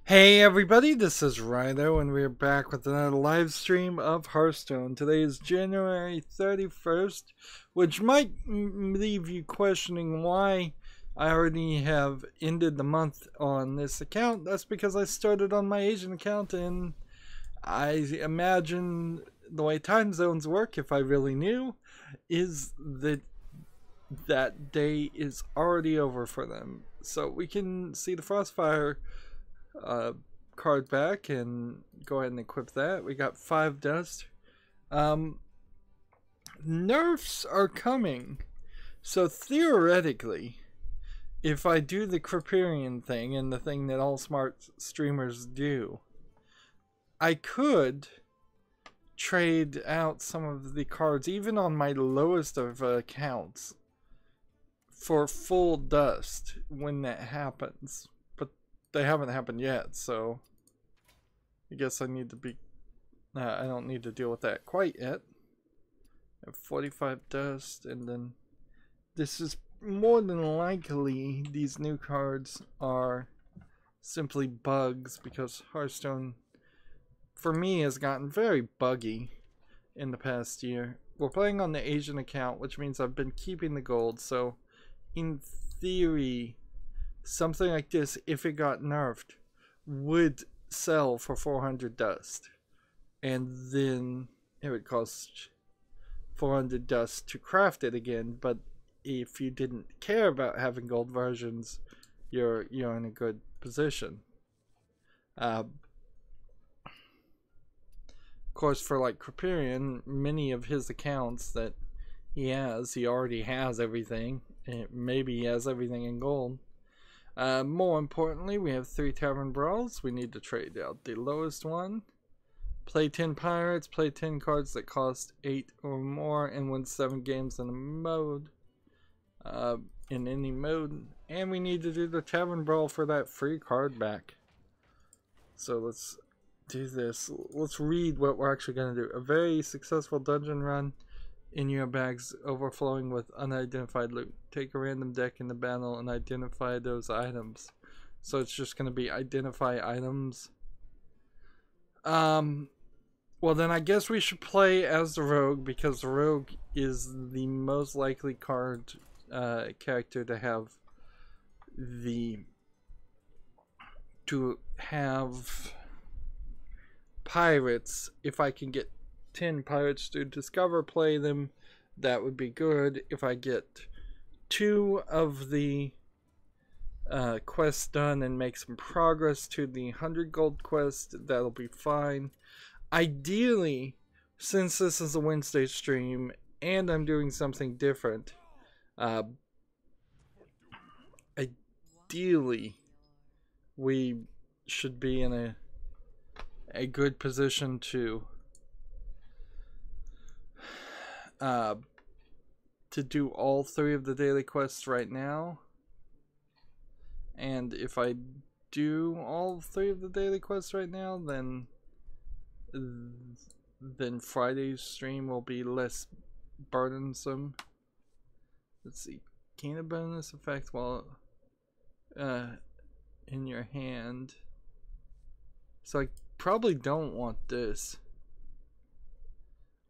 Hey everybody, this is Rydo and we're back with another live stream of Hearthstone. Today is January 31st, which might leave you questioning why I already have ended the month on this account. That's because I started on my Asian account, and I imagine the way time zones work, if I really knew, is that that day is already over for them. So we can see the Frostfire uh, card back and go ahead and equip that. We got 5 dust. Nerfs are coming, so theoretically, if I do the Kriperian thing and the thing that all smart streamers do, I could trade out some of the cards, even on my lowest of accounts, for full dust when that happens. But they haven't happened yet, so I guess I need to be I don't need to deal with that quite yet. I have 45 dust, and then this is more than likely these new cards are simply bugs, because Hearthstone for me has gotten very buggy in the past year. We're playing on the Asian account, which means I've been keeping the gold, so in theory something like this, if it got nerfed, would sell for 400 dust, and then it would cost 400 dust to craft it again. But if you didn't care about having gold versions, you're in a good position. Of course, for like Kriperian, many of his accounts that he already has everything. Maybe he has everything in gold. More importantly, we have 3 Tavern Brawls. We need to trade out the lowest one. Play 10 Pirates, play 10 cards that cost 8 or more, and win 7 games in a mode. In any mode. And we need to do the Tavern Brawl for that free card back. So let's do this. Let's read what we're actually going to do. A very successful dungeon run. In your bags overflowing with unidentified loot. Take a random deck in the battle and identify those items. So it's just going to be identify items. Well, then I guess we should play as the rogue, because the rogue is the most likely card character to have pirates. If I can get 10 pirates to discover, play them, that would be good. If I get 2 of the quests done and make some progress to the 100 gold quest, that'll be fine. Ideally, since this is a Wednesday stream and I'm doing something different, ideally we should be in a good position to do all 3 of the daily quests right now. And if I do all 3 of the daily quests right now, then Friday's stream will be less burdensome. Let's see. Gain a bonus effect while in your hand. So I probably don't want this.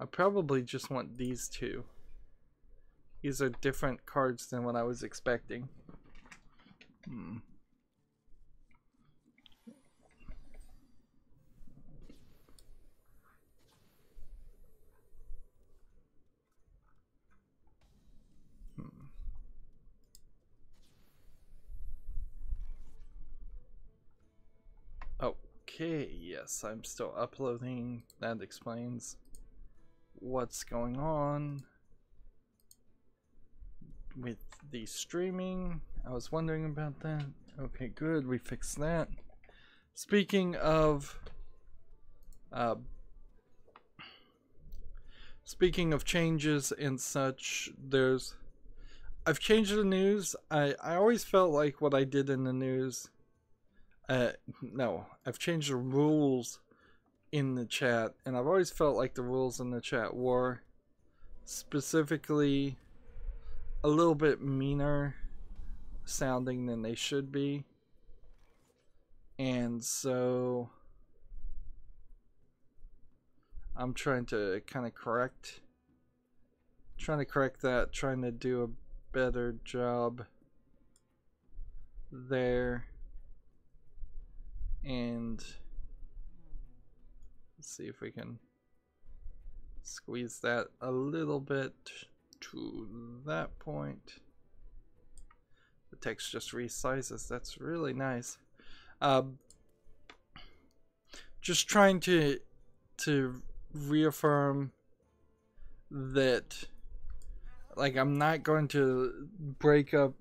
I probably just want these 2. These are different cards than what I was expecting. Okay, yes, I'm still uploading. That explains what's going on with the streaming. I was wondering about that. Okay, good, we fixed that. Speaking of changes and such, I've changed the news. I always felt like what I did in the news, no, I've changed the rules in the chat, and I've always felt like the rules in the chat were specifically a little bit meaner sounding than they should be. And so I'm trying to kind of correct that, trying to do a better job there. And let's see if we can squeeze that a little bit to that point. The text just resizes. That's really nice. Just trying to reaffirm that, like, I'm not going to break up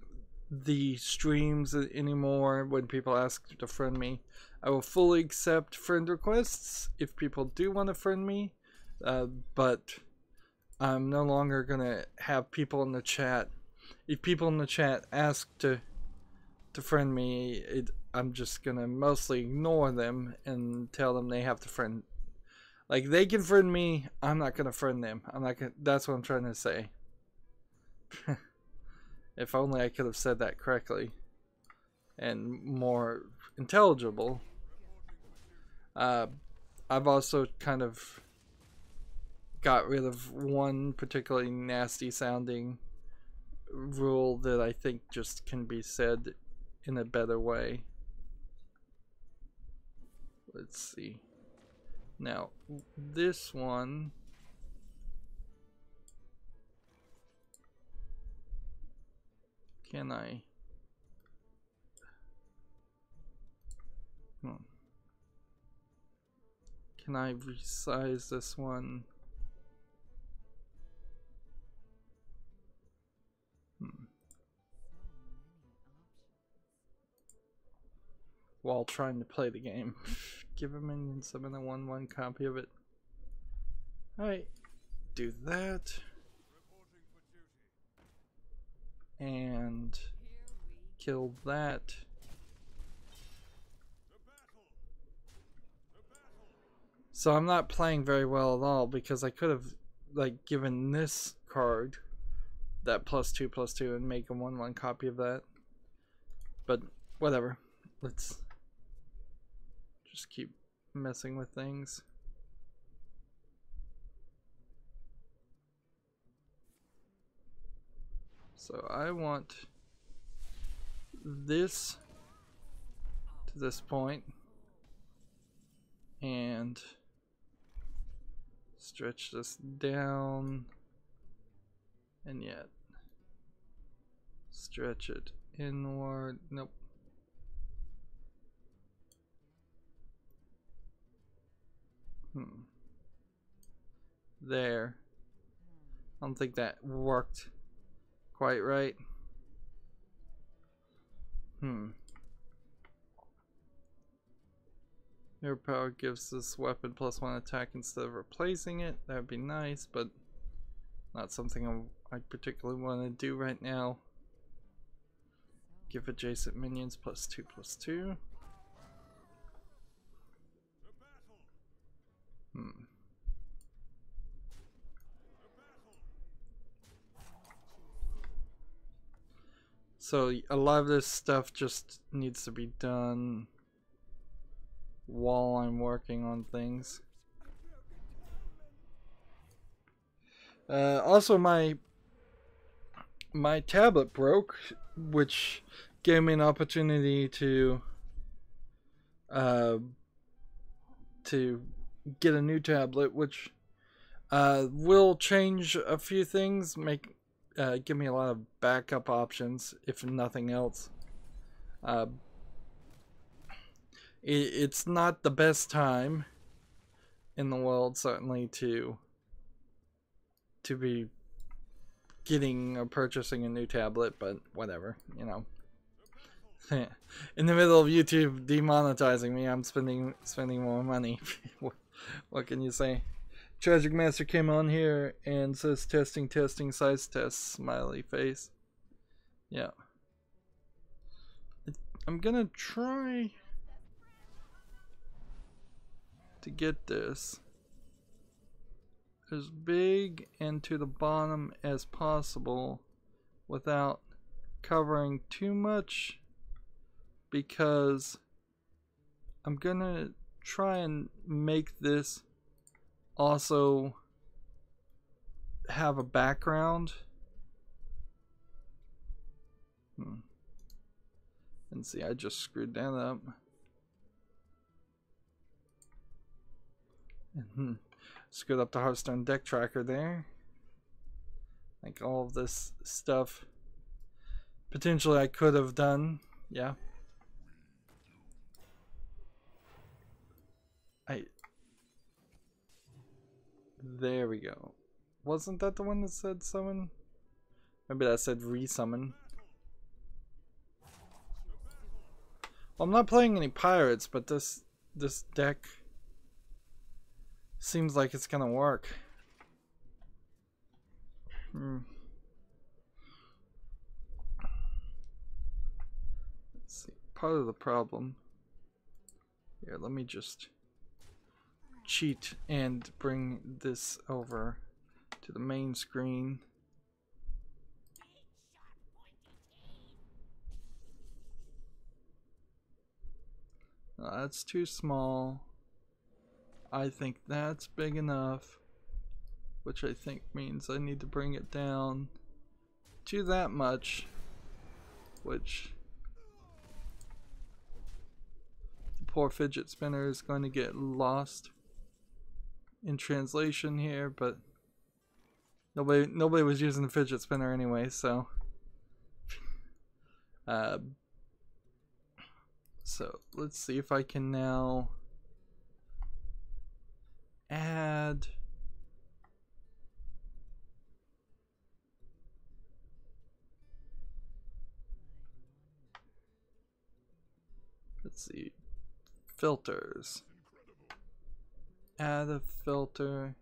the streams anymore when people ask to friend me. I will fully accept friend requests if people do want to friend me, but I'm no longer gonna have people in the chat. If people in the chat ask to friend me, I'm just gonna mostly ignore them and tell them they have to friend. Like, they can friend me, I'm not gonna friend them. I'm not gonna. That's what I'm trying to say. If only I could have said that correctly and more intelligible. I've also kind of got rid of one particularly nasty sounding rule that I think just can be said in a better way. Let's see. Now, this one, can I? Can I resize this one? While trying to play the game. Give a minion summon a 1/1 copy of it. Alright, do that. And kill that. So I'm not playing very well at all because I could have, like, given this card that +2/+2 and make a 1/1 copy of that. But whatever. Let's just keep messing with things. So I want this to this point and stretch this down, and yet stretch it inward. Nope. There. I don't think that worked quite right. Your power gives this weapon +1 attack instead of replacing it. That would be nice, but not something I particularly want to do right now. Give adjacent minions +2/+2. So a lot of this stuff just needs to be done while I'm working on things. Also, my tablet broke, which gave me an opportunity to get a new tablet, which will change a few things, give me a lot of backup options, if nothing else. It's not the best time in the world, certainly, to be getting or purchasing a new tablet, but whatever, you know. In the middle of YouTube demonetizing me, I'm spending more money. What can you say? Tragic Master came on here and says testing, size test, smiley face. Yeah. I'm gonna try to get this as big and to the bottom as possible without covering too much, because I'm gonna try and make this also have a background. And see, I just screwed that up. Screwed up the Hearthstone deck tracker there. Like all of this stuff potentially I could have done. Yeah. There we go. Wasn't that the one that said summon? Maybe that said resummon. Well, I'm not playing any pirates, but this deck seems like it's gonna work. Let's see. Part of the problem. Here, let me just cheat and bring this over to the main screen. That's too small. I think that's big enough, which I think means I need to bring it down to that much, which the poor fidget spinner is going to get lost in translation here, but nobody was using the fidget spinner anyway, so so let's see if I can now add let's see, filters, add a filter,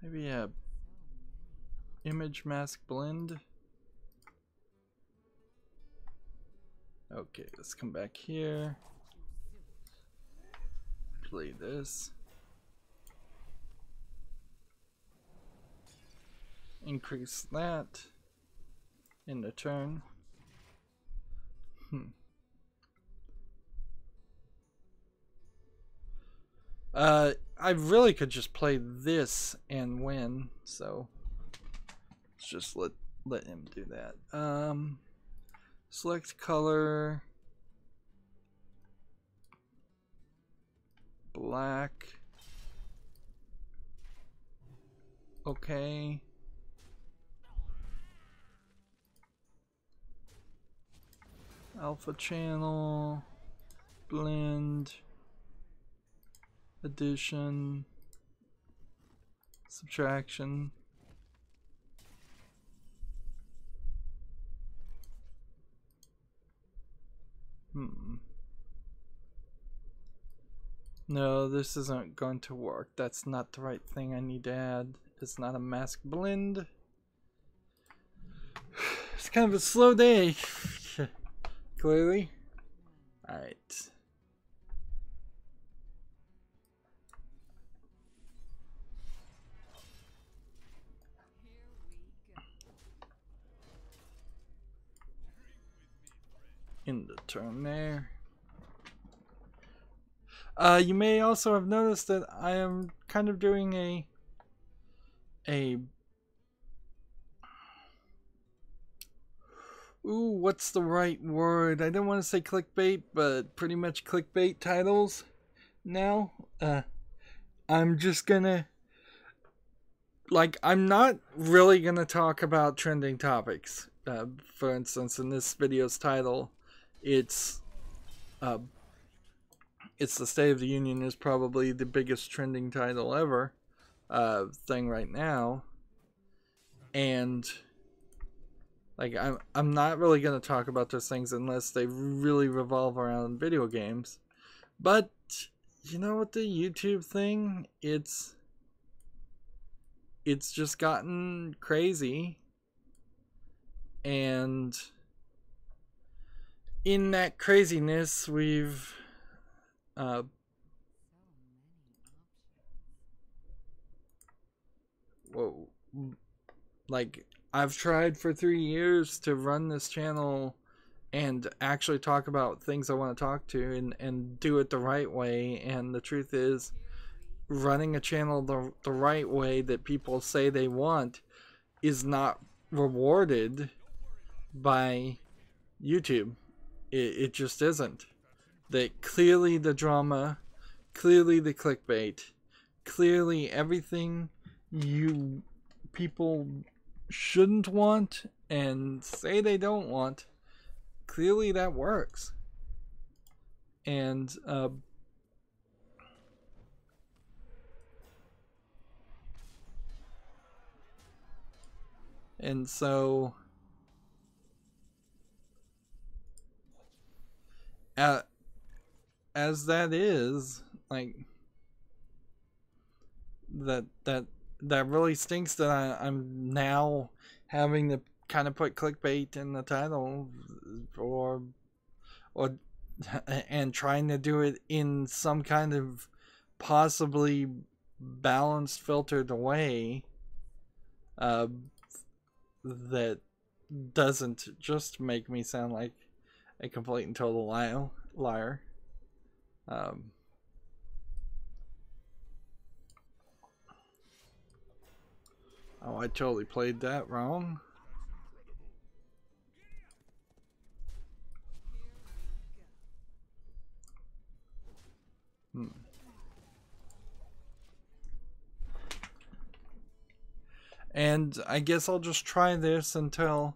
maybe a image mask blend. Okay, let's come back here, play this, increase that in the turn. I really could just play this and win, so let's just let him do that. Select color, black. Okay. Alpha channel, blend, addition, subtraction. No, this isn't going to work. That's not the right thing I need to add. It's not a mask blend. It's kind of a slow day. Clearly. Alright. In the turn there. You may also have noticed that I am kind of doing ooh, what's the right word? I don't want to say clickbait, but pretty much clickbait titles now. I'm just gonna, like, I'm not really gonna talk about trending topics. For instance, in this video's title, it's the State of the Union is probably the biggest trending title ever thing right now, and like I'm not really going to talk about those things unless they really revolve around video games. But you know what, the YouTube thing, it's just gotten crazy, and in that craziness we've well, like, I've tried for 3 years to run this channel and actually talk about things I want to talk to and do it the right way. And the truth is, running a channel the right way that people say they want is not rewarded by YouTube. It just isn't. That clearly the drama, clearly the clickbait, clearly everything you people shouldn't want and say they don't want, clearly that works. And so as that is, like, that really stinks that I'm now having to kind of put clickbait in the title, or and trying to do it in some kind of possibly balanced, filtered way that doesn't just make me sound like a complete and total liar. Oh, I totally played that wrong. And I guess I'll just try this until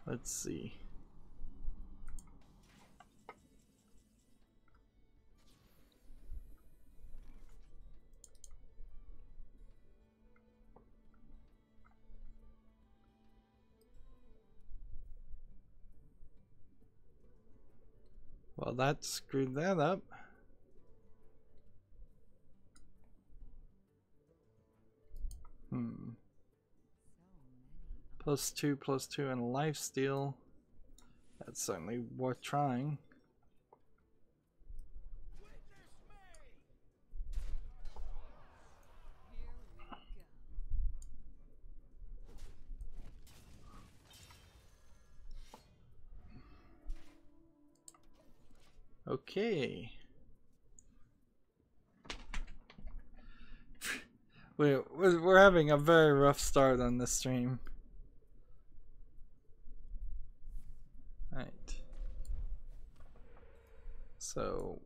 let's see. Well, that screwed that up. +2/+2 and a lifesteal. That's certainly worth trying. Okay. We're having a very rough start on this stream. Alright. So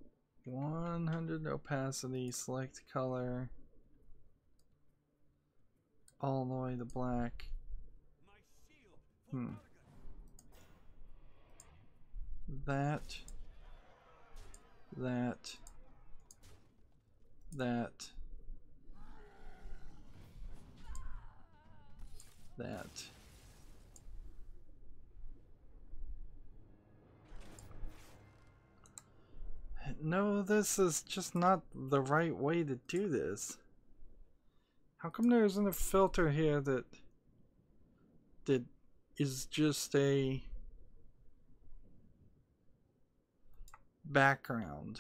100 opacity, select color, all the way to black. That. No, this is just not the right way to do this. How come there isn't a filter here that is just a background?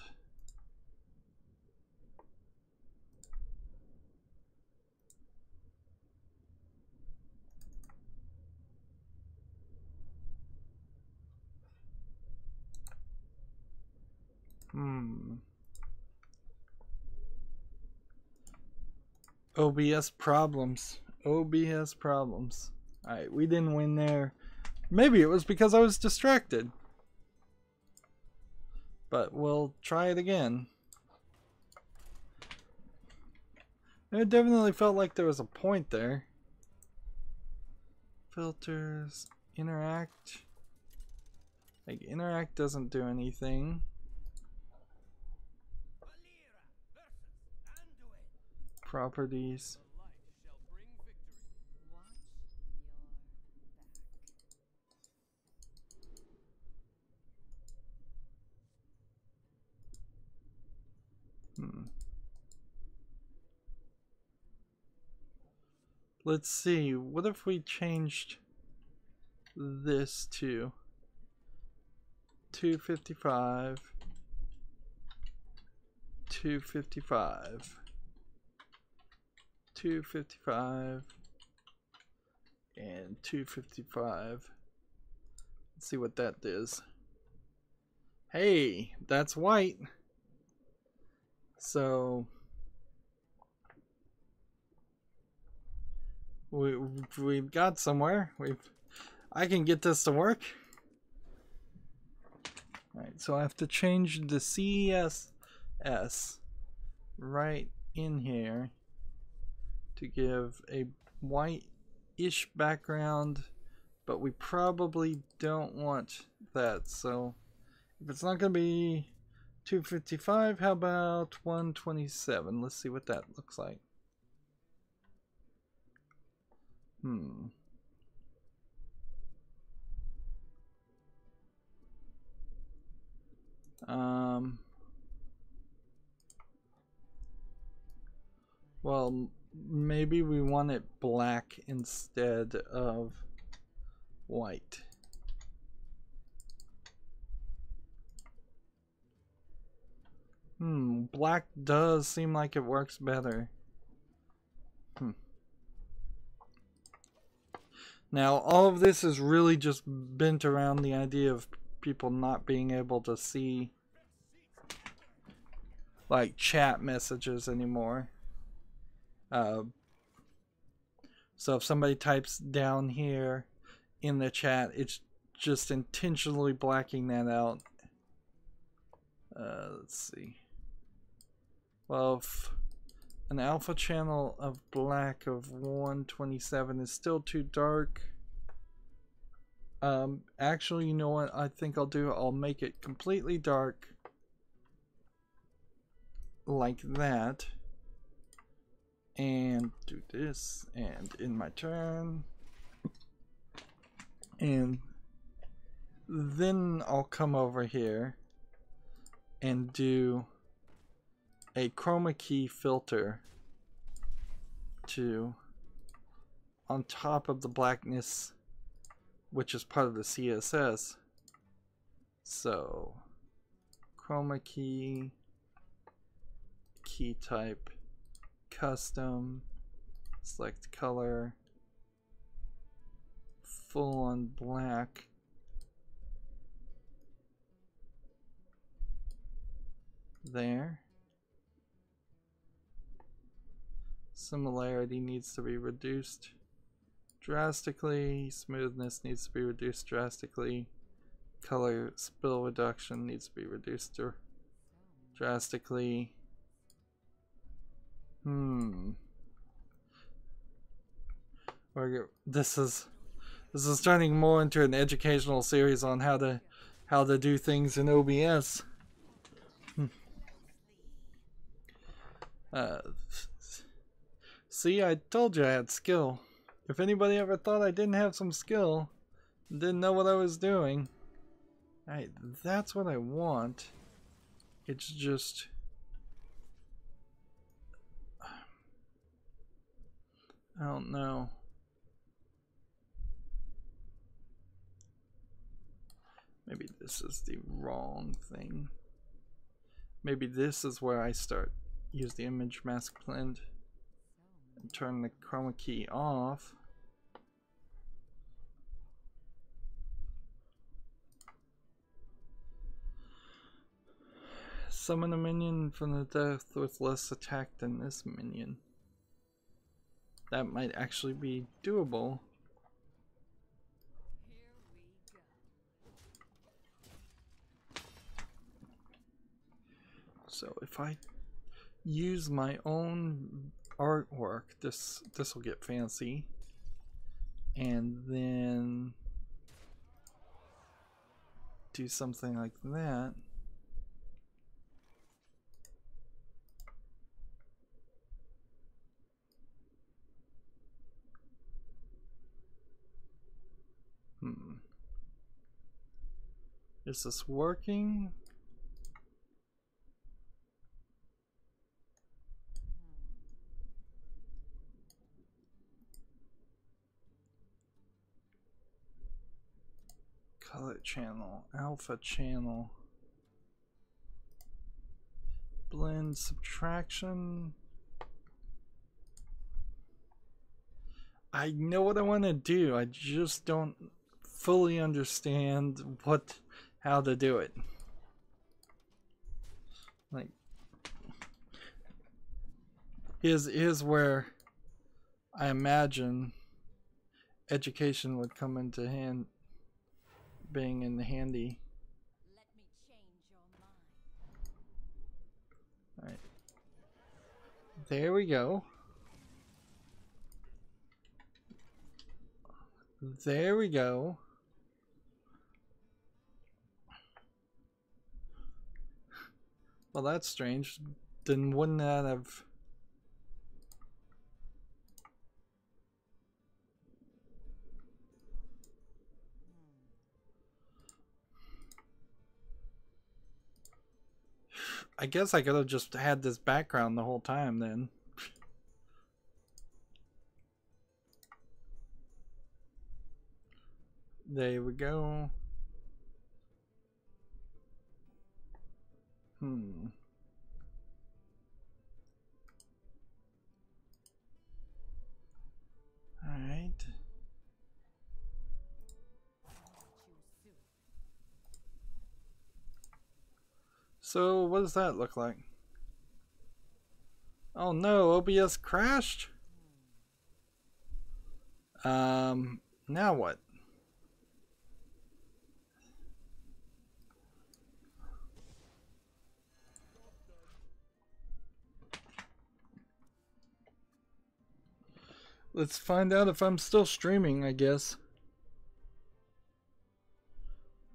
OBS problems. OBS problems. Alright, we didn't win there. Maybe it was because I was distracted. But we'll try it again. It definitely felt like there was a point there. Filters, interact. Like, interact doesn't do anything. Properties. Let's see, what if we changed this to 255, 255, 255, and 255. Let's see what that does. Hey, that's white. So we've got somewhere. I can get this to work. Alright, so I have to change the CSS right in here to give a white-ish background, but we probably don't want that. So if it's not going to be 255, how about 127? Let's see what that looks like. Well, maybe we want it black instead of white. Black does seem like it works better. Now, all of this is really just bent around the idea of people not being able to see like chat messages anymore. So if somebody types down here in the chat, it's just intentionally blacking that out. Let's see. Well, if an alpha channel of black of 127 is still too dark, actually, you know what I think I'll do? I'll make it completely dark like that, and do this, and in my turn, and then I'll come over here and do a chroma key filter to on top of the blackness, which is part of the CSS. So chroma key, key type, custom, select color, full on black. There. Similarity needs to be reduced drastically. Smoothness needs to be reduced drastically. Color spill reduction needs to be reduced drastically. This is turning more into an educational series on how to do things in OBS. See, I told you I had skill. If anybody ever thought I didn't have some skill, didn't know what I was doing, alright, that's what I want. It's just I don't know. Maybe this is the wrong thing. Maybe this is where I use the image mask blend and turn the chroma key off. Summon a minion from the death with less attack than this minion. That might actually be doable. So if I use my own artwork, this will get fancy. And then do something like that. Is this working? color channel, alpha channel, blend subtraction. I know what I want to do, I just don't fully understand how to do it. Like, here's where I imagine education would come into being in handy. Let me change your mind. Alright. There we go. There we go. Well, that's strange. Then wouldn't that have... I guess I could have just had this background the whole time then. There we go. Alright. So, what does that look like? Oh no, OBS crashed? Now what? Let's find out if I'm still streaming, I guess.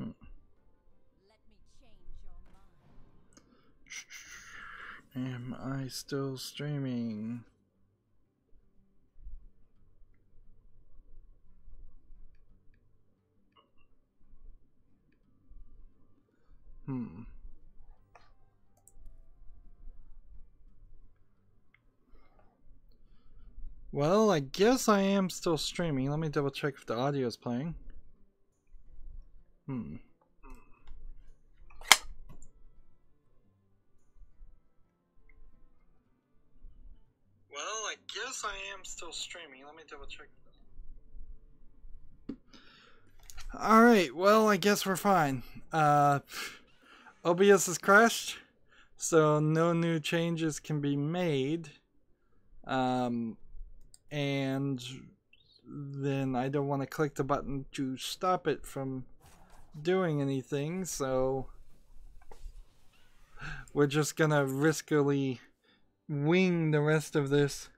Let me change your mind. Am I still streaming? Well, I guess I am still streaming. Let me double check if the audio is playing. Am Well, I guess I am still streaming. Let me double check. Alright, well, I guess we're fine. OBS has crashed, so no new changes can be made. And then I don't want to click the button to stop it from doing anything, so we're just gonna riskily wing the rest of this.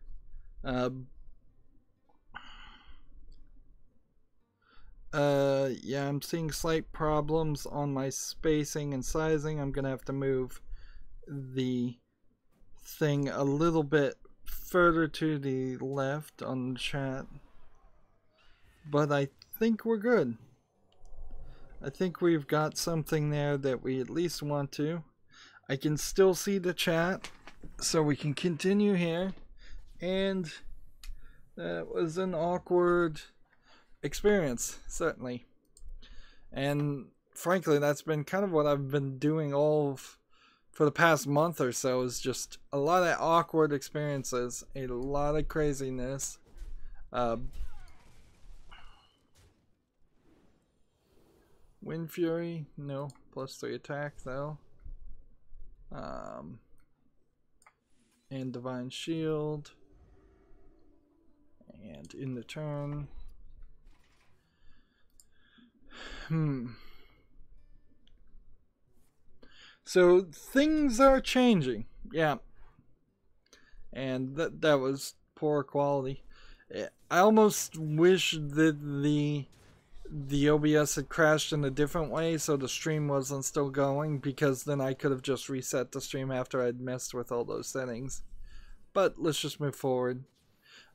Yeah, I'm seeing slight problems on my spacing and sizing. I'm gonna have to move the thing a little bit further to the left on the chat, but I think we're good. I think we've got something there that we at least want to. I can still see the chat, so we can continue here. And that was an awkward experience, certainly. And frankly, that's been kind of what I've been doing for the past month or so, is just a lot of awkward experiences, a lot of craziness. Wind Fury, no, +3 attack though. And Divine Shield. And in the turn. So things are changing, yeah. And that was poor quality. I almost wish that the OBS had crashed in a different way, so the stream wasn't still going, because then I could have just reset the stream after I'd messed with all those settings. But let's just move forward.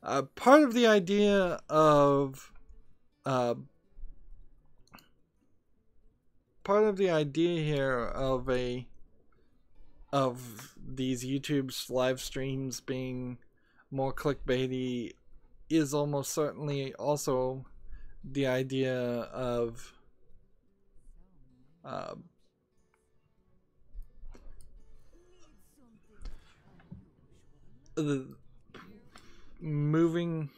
Part of the idea of here of these YouTube's live streams being more clickbaity is almost certainly also the idea of Uh, the moving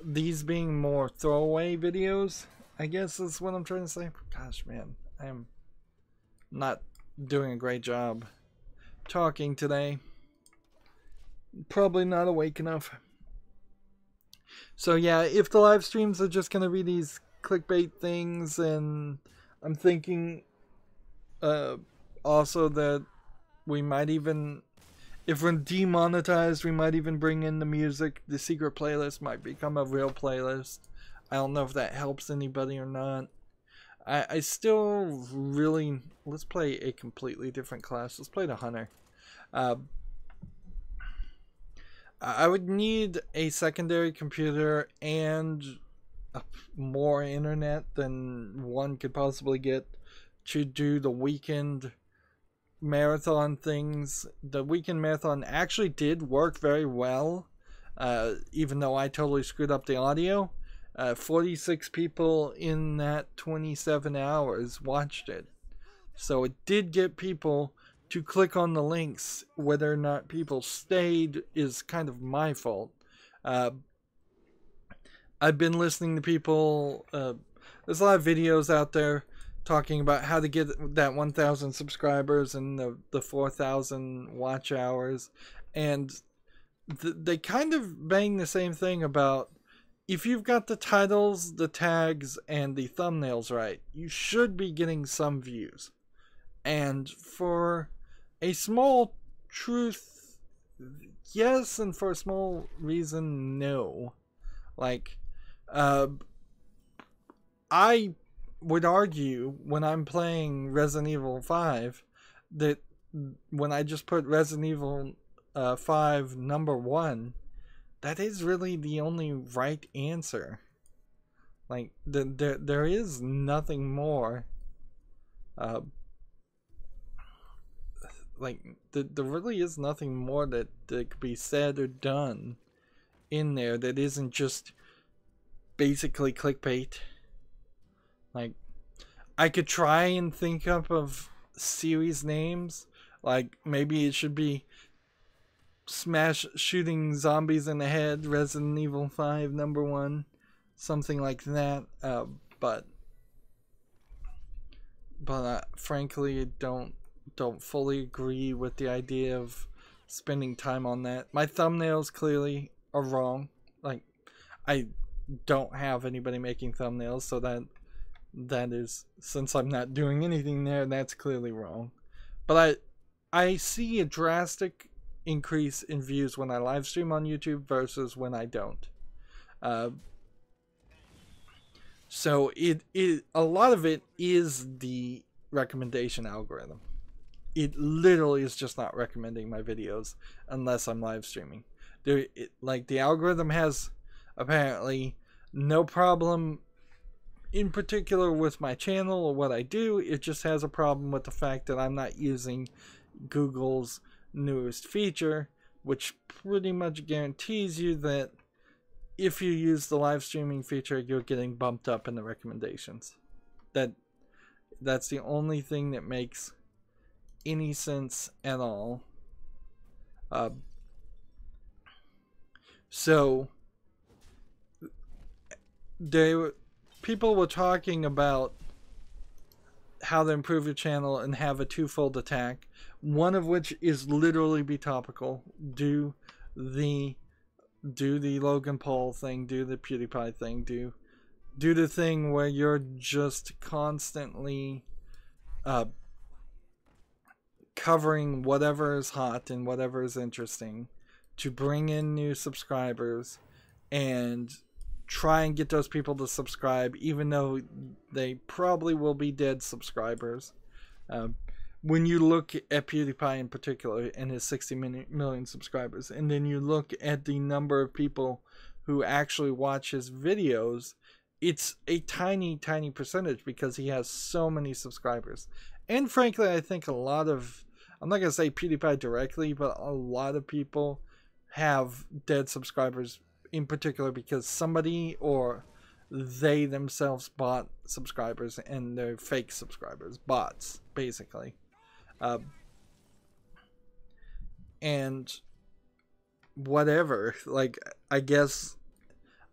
these being more throwaway videos, I guess is what I'm trying to say. Gosh, man, I'm not doing a great job talking today. Probably not awake enough. So yeah, if the live streams are just gonna be these clickbait things, and I'm thinking also that we might even, if we're demonetized, we might even bring in the music. The secret playlist might become a real playlist. I don't know if that helps anybody or not. I still really... Let's play a completely different class. Let's play the Hunter. I would need a secondary computer and more internet than one could possibly get to do the weekend marathon things. The weekend marathon actually did work very well, even though I totally screwed up the audio. 46 people in that 27 hours watched it, so it did get people to click on the links. Whether or not people stayed is kind of my fault. I've been listening to people, there's a lot of videos out there talking about how to get that 1,000 subscribers and the 4,000 watch hours, and they kind of bang the same thing about, if you've got the titles, the tags, and the thumbnails right, you should be getting some views. And for a small truth, yes, and for a small reason, no. Like, I would argue when I'm playing Resident Evil 5 that when I just put Resident Evil 5 number 1, that is really the only right answer. Like, there is nothing more. Like, there really is nothing more that could be said or done in there that isn't just basically clickbait. Like, I could try and think up of series names. Like, maybe it should be Smash Shooting Zombies in the Head, Resident Evil 5 number 1, something like that. But frankly, I don't fully agree with the idea of spending time on that. My thumbnails clearly are wrong. Like, I don't have anybody making thumbnails, so that is, since I'm not doing anything there, that's clearly wrong. But I see a drastic increase in views when I live stream on YouTube versus when I don't. So a lot of it is the recommendation algorithm. It literally is just not recommending my videos unless I'm live streaming. Like, the algorithm has apparently no problem in particular with my channel or what I do. It just has a problem with the fact that I'm not using Google's newest feature, which pretty much guarantees you that if you use the live streaming feature, you're getting bumped up in the recommendations. That's the only thing that makes any sense at all. So people were talking about how to improve your channel and have a twofold attack, one of which is literally be topical. Do the Logan Paul thing, do the PewDiePie thing, do the thing where you're just constantly covering whatever is hot and whatever is interesting to bring in new subscribers and try and get those people to subscribe, even though they probably will be dead subscribers. When you look at PewDiePie in particular and his 60 million subscribers, and then you look at the number of people who actually watch his videos, it's a tiny percentage because he has so many subscribers. And frankly, I think a lot of, I'm not going to say PewDiePie directly, but a lot of people have dead subscribers in particular because somebody or they themselves bought subscribers, and they're fake subscribers, bots, basically. And whatever, like, I guess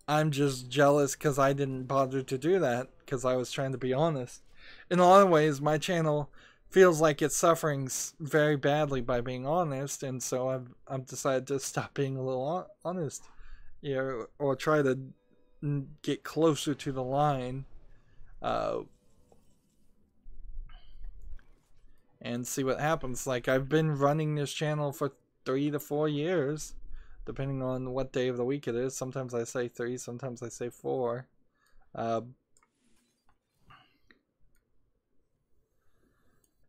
I'm just jealous because I didn't bother to do that because I was trying to be honest. In a lot of ways, my channel feels like it's suffering very badly by being honest, and so I've decided to stop being a little honest, you know, or try to get closer to the line, and see what happens. Like, I've been running this channel for 3 to 4 years, depending on what day of the week it is. Sometimes I say 3, sometimes I say 4.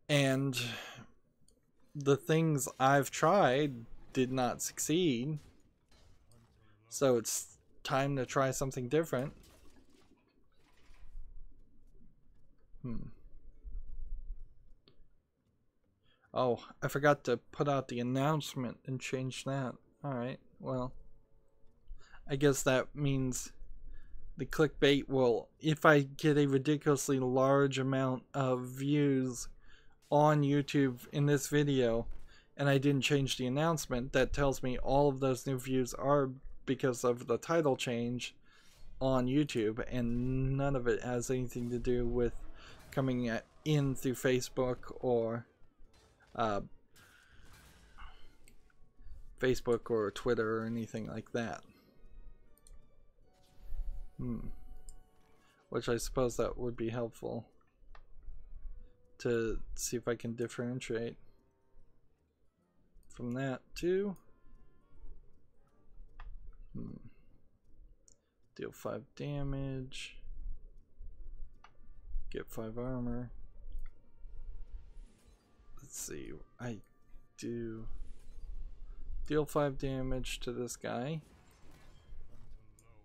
And the things I've tried did not succeed. So it's time to try something different. Oh, I forgot to put out the announcement and change that. Alright, well, I guess that means the clickbait will, if I get a ridiculously large amount of views on YouTube in this video and I didn't change the announcement, that tells me all of those new views are because of the title change on YouTube, and none of it has anything to do with coming in through Facebook or Twitter or anything like that. Which I suppose that would be helpful to see if I can differentiate from that too. Deal 5 damage, get 5 armor. Let's see, I do deal 5 damage to this guy,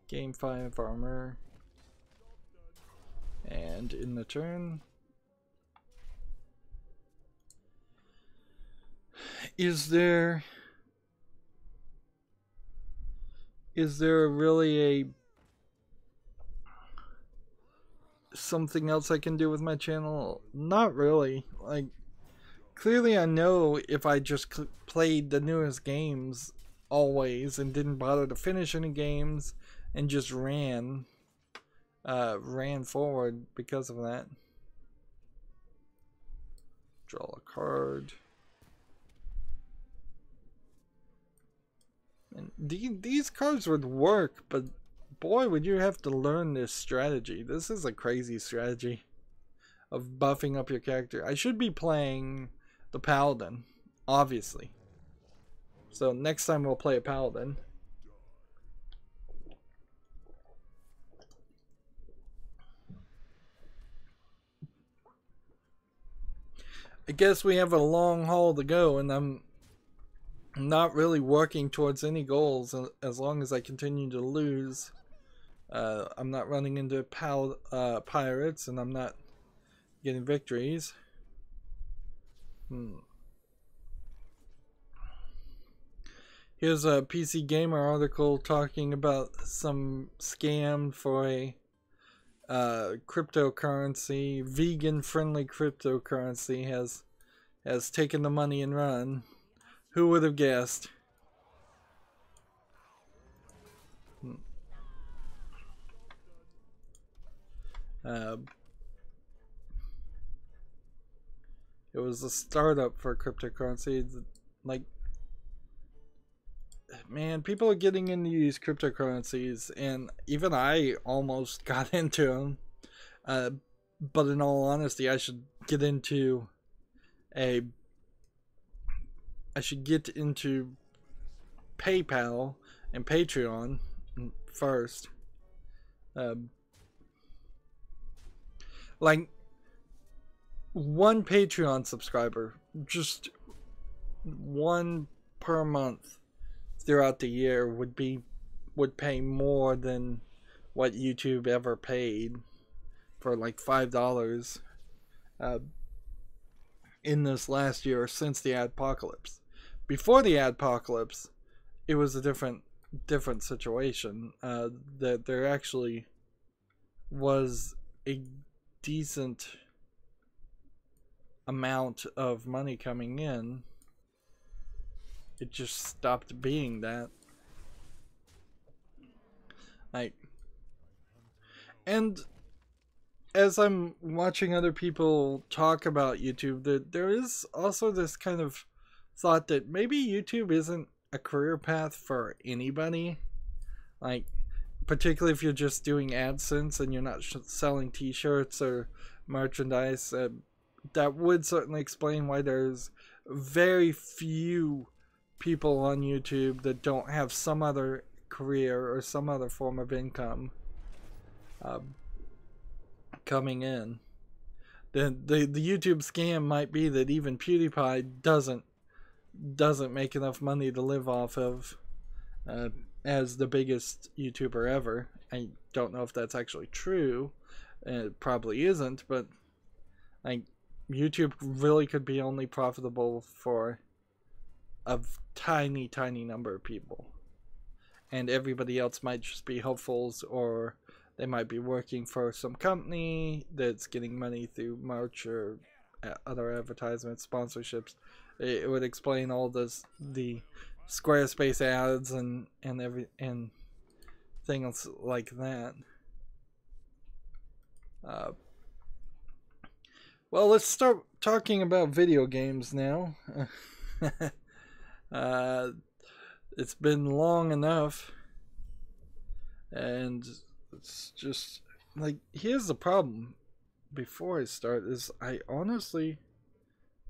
gain 5 armor, and in the turn, is there really something else I can do with my channel? Not really. Like, clearly I know if I just played the newest games always and didn't bother to finish any games and just ran forward because of that. Draw a card. And these cards would work, but boy, would you have to learn this strategy. This is a crazy strategy of buffing up your character. I should be playing the Paladin, obviously. So next time we'll play a Paladin. I guess we have a long haul to go, and I'm not really working towards any goals as long as I continue to lose. I'm not running into pirates, and I'm not getting victories. Here's a PC Gamer article talking about some scam for a cryptocurrency, vegan-friendly cryptocurrency has taken the money and run. Who would have guessed? It was a startup for cryptocurrency. Like, man, people are getting into these cryptocurrencies, and even I almost got into them. But in all honesty, I should get into PayPal and Patreon first. Like, one Patreon subscriber, just one per month throughout the year, would pay more than what YouTube ever paid for like $5 in this last year since the adpocalypse. Before the adpocalypse, it was a different situation. That they're actually was a decent amount of money coming in, it just stopped being that. Like, and as I'm watching other people talk about YouTube, there is also this kind of thought that maybe YouTube isn't a career path for anybody. Like, particularly if you're just doing AdSense and you're not selling t-shirts or merchandise. That would certainly explain why there's very few people on YouTube that don't have some other career or some other form of income coming in. The YouTube scam might be that even PewDiePie doesn't make enough money to live off of as the biggest YouTuber ever. I don't know if that's actually true. It probably isn't, but like, YouTube really could be only profitable for a tiny number of people, and everybody else might just be hopefuls, or they might be working for some company that's getting money through merch or other advertisements, sponsorships. It would explain all the Squarespace ads and things like that. Well, let's start talking about video games now. It's been long enough, and it's just like, here's the problem. Before I start, is I honestly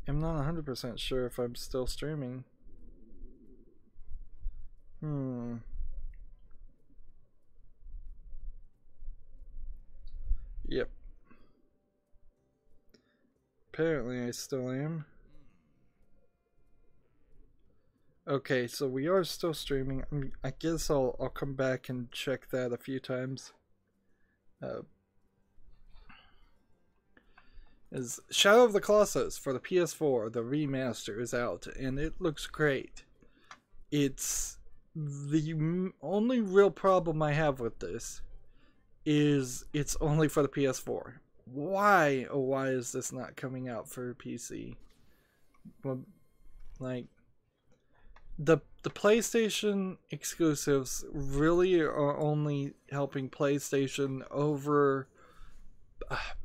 am not 100% sure if I'm still streaming. Yep. Apparently I still am. Okay, so we are still streaming. I guess I'll come back and check that a few times. Is Shadow of the Colossus for the PS4, the remaster, is out, and it looks great. It's the only real problem I have with this is it's only for the PS4. Why, oh why is this not coming out for PC? Well, like, the PlayStation exclusives really are only helping PlayStation over,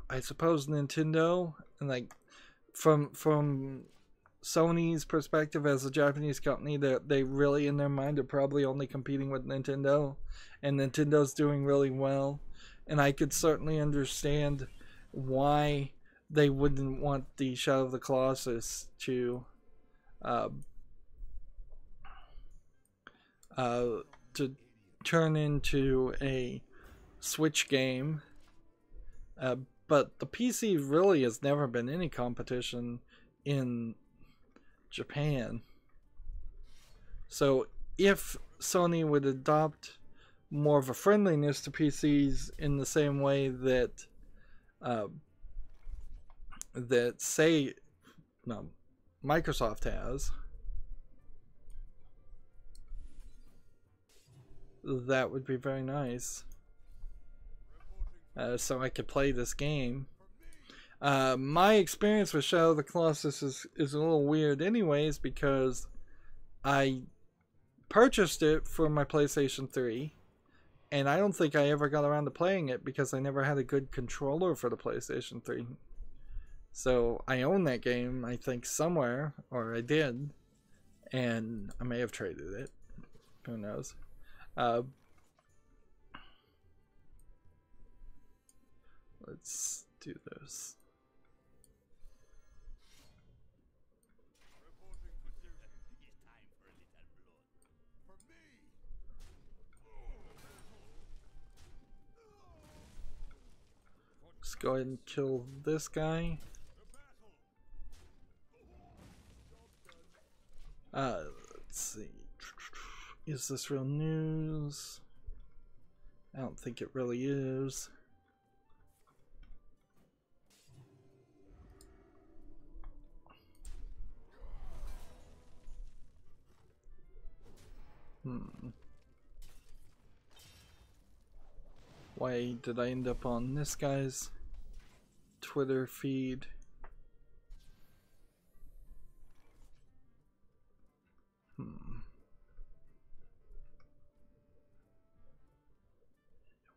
I suppose, Nintendo. And like, from Sony's perspective as a Japanese company, they really in their mind are probably only competing with Nintendo, and Nintendo's doing really well. And I could certainly understand why they wouldn't want the Shadow of the Colossus to turn into a Switch game. But the PC really has never been any competition in Japan. So if Sony would adopt more of a friendliness to PCs in the same way that Microsoft has, that would be very nice. So I could play this game. My experience with Shadow of the Colossus is a little weird anyways, because I purchased it for my PlayStation 3, and I don't think I ever got around to playing it because I never had a good controller for the PlayStation 3. So I own that game, I think, somewhere, or I did, and I may have traded it. Who knows? Let's do this. Let's go ahead and kill this guy. Let's see. Is this real news? I don't think it really is. Why did I end up on this guy's Twitter feed?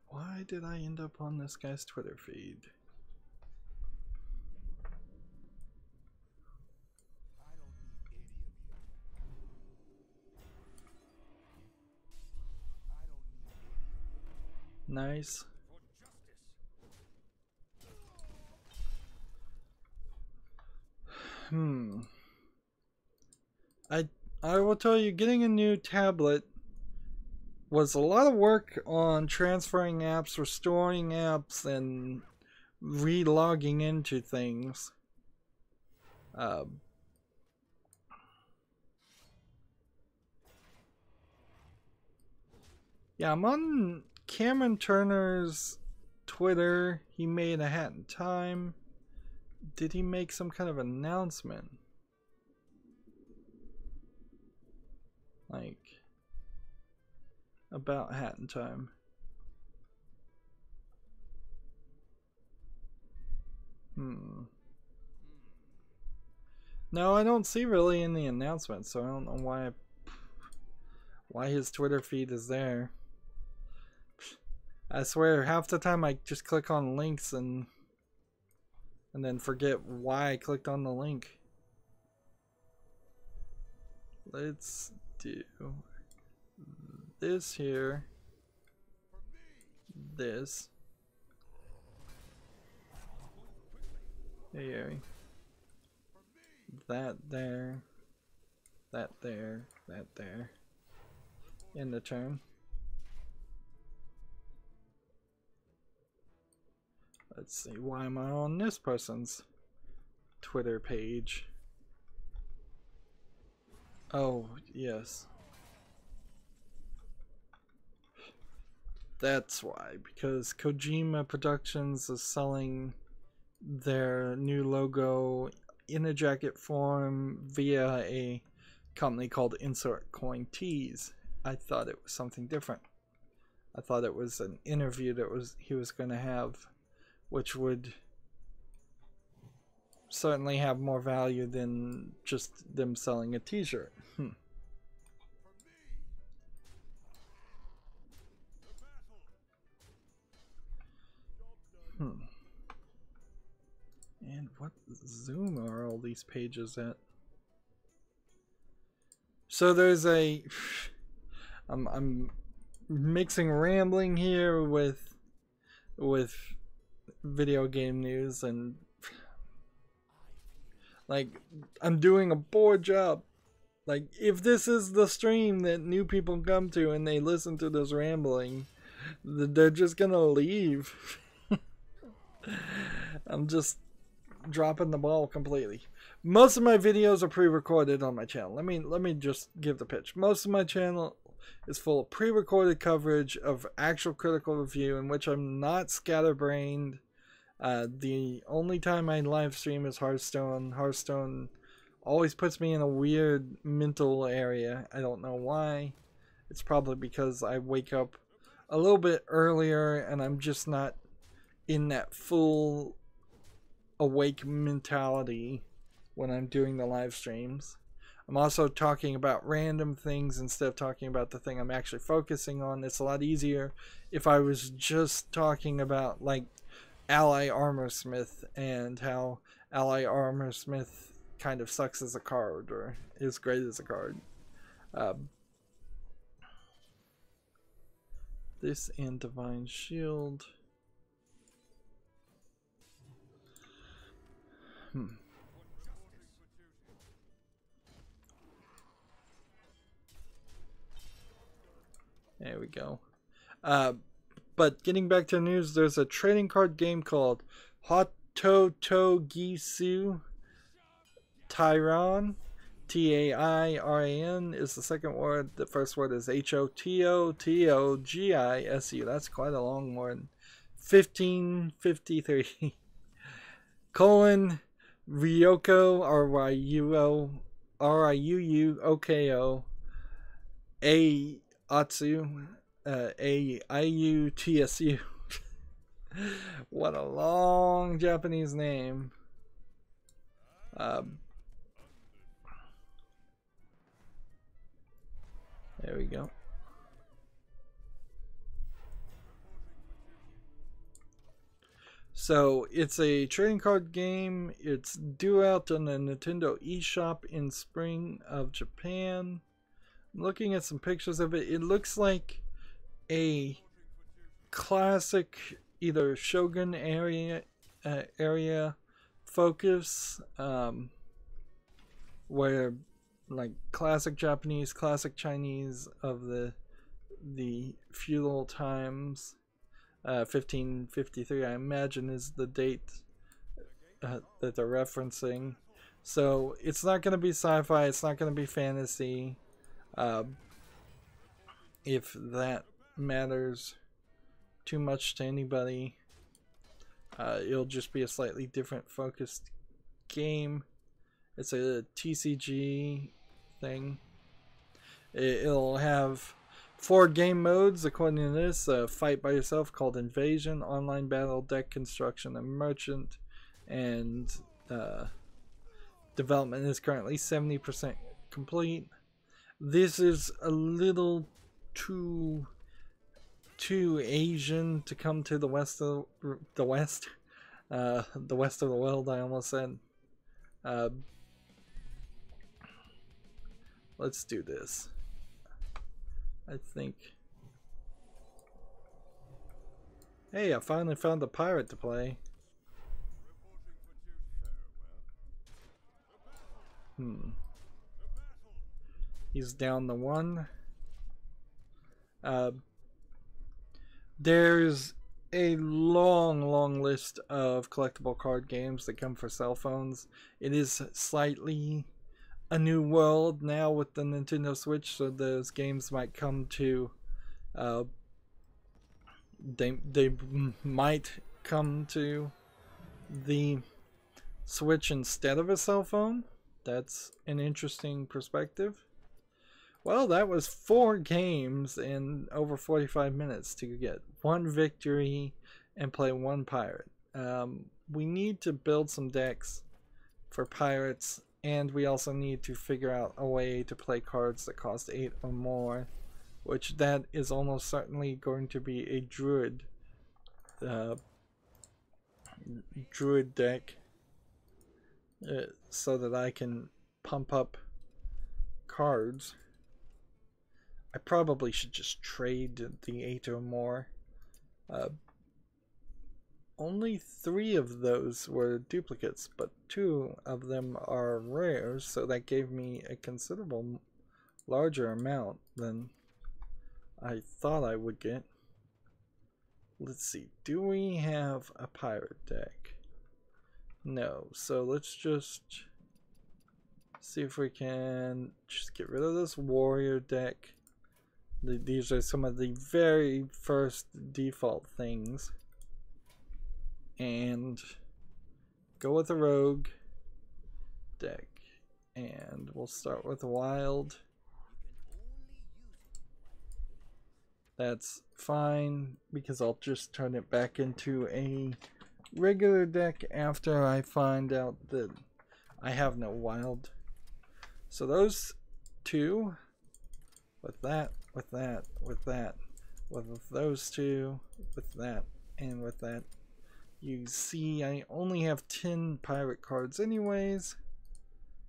Why did I end up on this guy's Twitter feed? Nice. I will tell you, getting a new tablet was a lot of work on transferring apps, restoring apps, and re-logging into things. Yeah, I'm on Cameron Turner's Twitter. He made a Hat in Time. Did he make some kind of announcement? Like, about Hat in Time. No, I don't see really any announcements, so I don't know why his Twitter feed is there. I swear, half the time I just click on links and then forget why I clicked on the link. Let's do this here. This. Hey, Gary. That there. That there. That there. In the turn. Let's see, why am I on this person's Twitter page? Oh, yes. That's why, because Kojima Productions is selling their new logo in a jacket form via a company called Insert Coin Tees. I thought it was something different. I thought it was an interview that he was going to have, which would certainly have more value than just them selling a t-shirt. And what zoom are all these pages at? So there's a... I'm mixing rambling here with video game news, and like, I'm doing a poor job. Like, if this is the stream that new people come to and they listen to this rambling, they're just gonna leave. I'm just dropping the ball completely. Most of my videos are pre-recorded on my channel. Let me just give the pitch. Most of my channel is full of pre-recorded coverage of actual critical review in which I'm not scatterbrained. The only time I live stream is Hearthstone. Hearthstone always puts me in a weird mental area. I don't know why. It's probably because I wake up a little bit earlier and I'm just not in that full awake mentality when I'm doing the live streams. I'm also talking about random things instead of talking about the thing I'm actually focusing on. It's a lot easier if I was just talking about, like, Ally Armorsmith and how Ally Armorsmith kind of sucks as a card or is great as a card. This and Divine Shield. There we go. But getting back to the news, there's a trading card game called Hototogisu Tairan. Tairan is the second word. The first word is Hototogisu. That's quite a long one. 1553. Colon Ryoko Ryuuoko A Atsu A IUTSU. What a long Japanese name. There we go. So it's a trading card game. It's due out on the Nintendo eShop in spring of Japan. I'm looking at some pictures of it. It looks like a classic either Shogun area focus, where like classic Japanese, classic Chinese of the feudal times. 1553, I imagine, is the date that they're referencing. So it's not going to be sci-fi. It's not going to be fantasy. If that matters too much to anybody, it'll just be a slightly different focused game. It's a TCG thing. It'll have 4 game modes according to this: fight by yourself called Invasion, online battle, deck construction, and merchant. And development is currently 70% complete. This is a little too Asian to come to the west of the west of the world, I almost said. Let's do this. I think. Hey, I finally found a pirate to play. He's down to 1. There's a long list of collectible card games that come for cell phones. It is slightly a new world now with the Nintendo Switch, so those games might come to they might come to the Switch instead of a cell phone. That's an interesting perspective. Well, that was 4 games in over 45 minutes to get 1 victory and play 1 pirate. We need to build some decks for pirates, and we also need to figure out a way to play cards that cost 8 or more, which that is almost certainly going to be a druid deck, so that I can pump up cards. I probably should just trade the 8 or more. Only 3 of those were duplicates, but 2 of them are rares, so that gave me a considerable larger amount than I thought I would get. Let's see, do we have a pirate deck? No, so let's just see if we can just get rid of this warrior deck. These are some of the very first default things. And go with a rogue deck. And we'll start with wild. That's fine, because I'll just turn it back into a regular deck after I find out that I have no wild. So those 2, with that, with that, with that, with those 2, with that, and with that. You see, I only have 10 pirate cards anyways.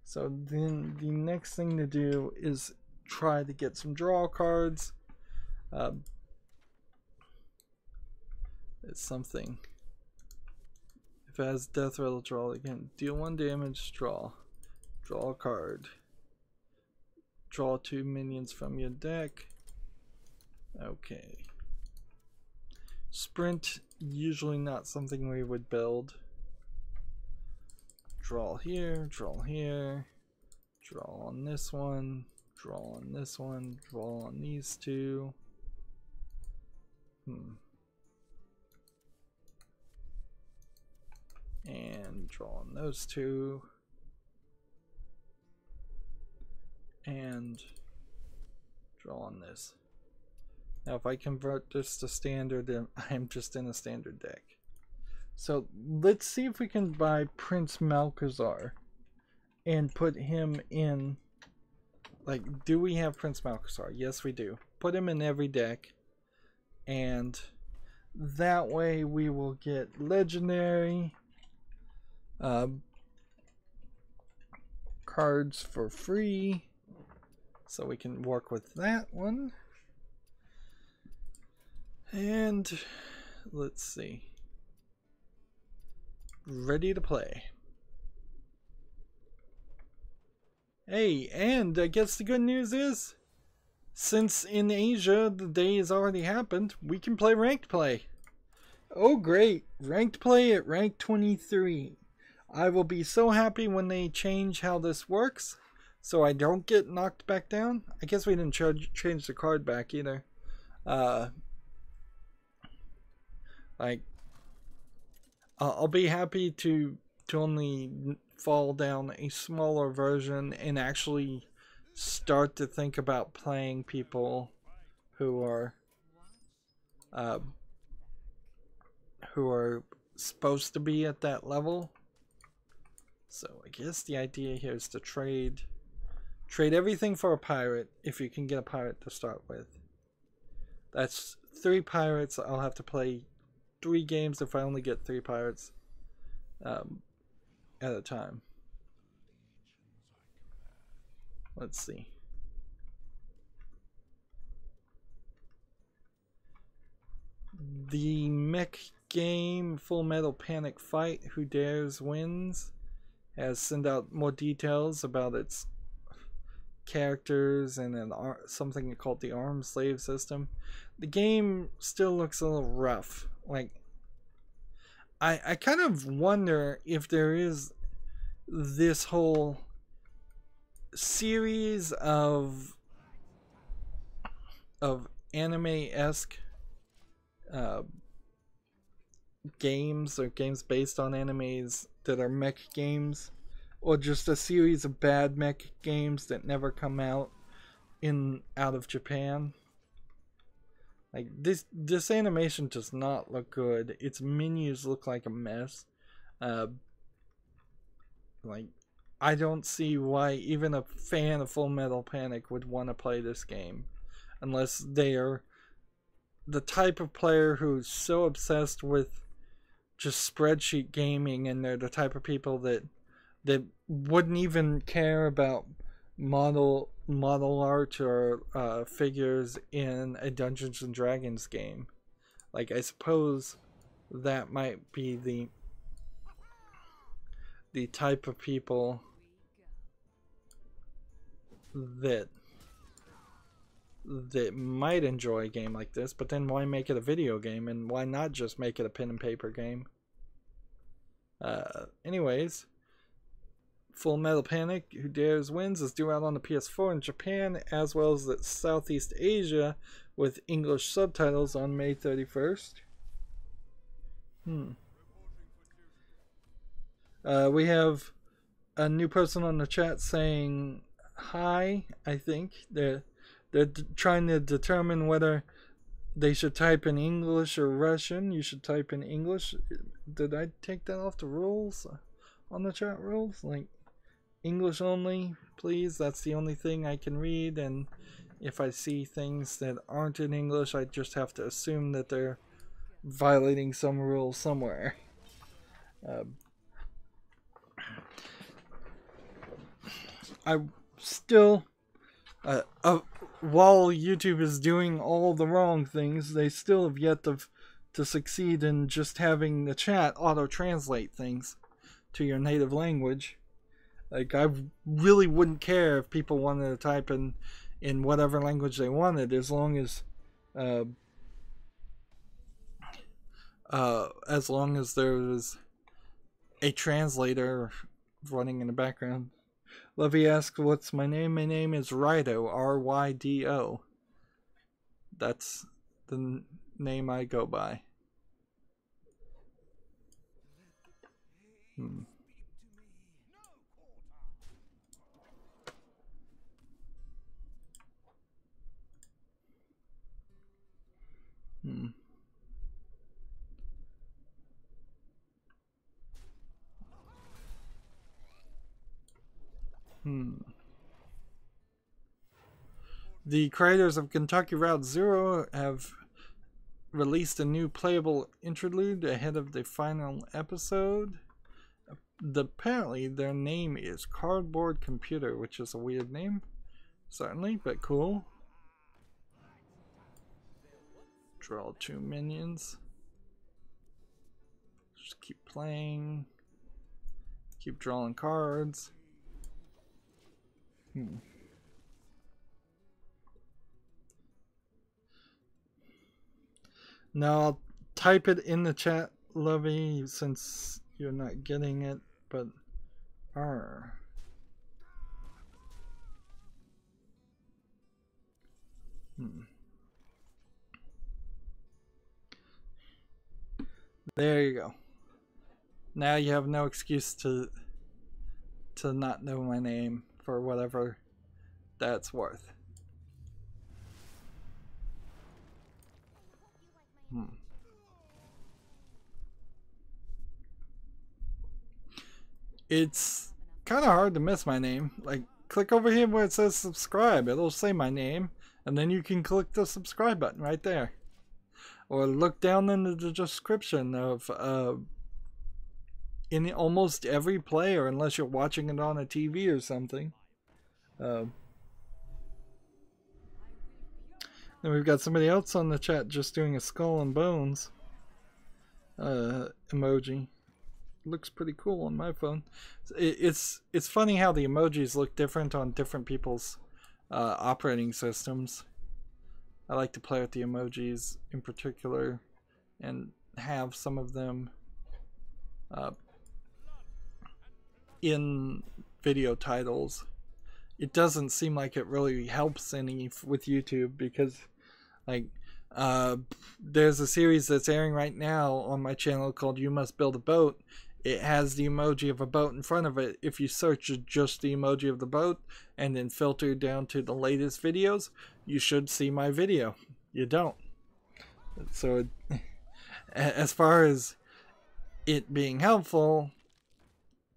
So then the next thing to do is try to get some draw cards. It's something. If it has death rattle, draw again. Deal 1 damage, draw. Draw a card. Draw 2 minions from your deck. Okay. Sprint, usually not something we would build. Draw here, draw here. Draw on this one. Draw on this one. Draw on these 2. And draw on those 2. And draw on this. Now if I convert this to standard, I'm just in a standard deck. So let's see if we can buy Prince Malcherzar and put him in. Like, do we have Prince Malcherzar? Yes, we do. Put him in every deck, and that way we will get legendary cards for free, so we can work with that one. And let's see. Ready to play. Hey, and I guess the good news is, since in Asia the day has already happened, we can play ranked play. Oh great, ranked play at rank 23. I will be so happy when they change how this works, so I don't get knocked back down. I guess we didn't change the card back either. Like, I'll be happy to only fall down a smaller version and actually start to think about playing people who are supposed to be at that level. So I guess the idea here is to trade everything for a pirate if you can get a pirate to start with. That's 3 pirates. I'll have to play 3 games if I only get 3 pirates at a time. Let's see. The mech game Full Metal Panic Fight Who Dares Wins has sent out more details about its characters and something called the Armed Slave system. The game still looks a little rough. Like, I kind of wonder if there is this whole series of anime-esque games, or games based on animes that are mech games, or just a series of bad mech games that never come out out of Japan. Like, this animation does not look good. Its menus look like a mess. Like, I don't see why even a fan of Full Metal Panic would want to play this game, unless they are the type of player who's so obsessed with just spreadsheet gaming, and they're the type of people that wouldn't even care about model art or figures in a Dungeons and Dragons game. Like, I suppose that might be the type of people that might enjoy a game like this, but then why make it a video game, and why not just make it a pen and paper game? Anyways, Full Metal Panic Who Dares Wins is due out on the PS4 in Japan, as well as the Southeast Asia, with English subtitles on May 31st. We have a new person on the chat saying hi. I think they're trying to determine whether they should type in English or Russian. You should type in English. Did I take that off the rules on the chat rules? Like, English only, please. That's the only thing I can read, and if I see things that aren't in English, I just have to assume that they're violating some rule somewhere. I still, while YouTube is doing all the wrong things, they still have yet to succeed in just having the chat auto-translate things to your native language. Like, I really wouldn't care if people wanted to type in whatever language they wanted, as long as there was a translator running in the background. Levy asks, what's my name? My name is Rydo, R-Y-D-O. That's the name I go by. The creators of Kentucky Route Zero have released a new playable interlude ahead of the final episode. Apparently their name is Cardboard Computer, which is a weird name, certainly, but cool. Draw 2 minions. Just keep playing. Keep drawing cards. Now I'll type it in the chat, Lovey, since you're not getting it, but R. There you go. Now you have no excuse to not know my name for whatever that's worth. It's kind of hard to miss my name. Like, click over here where it says subscribe. It'll say my name, and then you can click the subscribe button right there. Or look down in the description of in almost every player, unless you're watching it on a TV or something. Then we've got somebody else on the chat just doing a skull and bones emoji. Looks pretty cool on my phone. It's funny how the emojis look different on different people's operating systems. I like to play with the emojis in particular and have some of them in video titles. It doesn't seem like it really helps any with YouTube because, like, there's a series that's airing right now on my channel called You Must Build a Boat. It has the emoji of a boat in front of it. If you search just the emoji of the boat and then filter down to the latest videos, you should see my video. You don't. So as far as it being helpful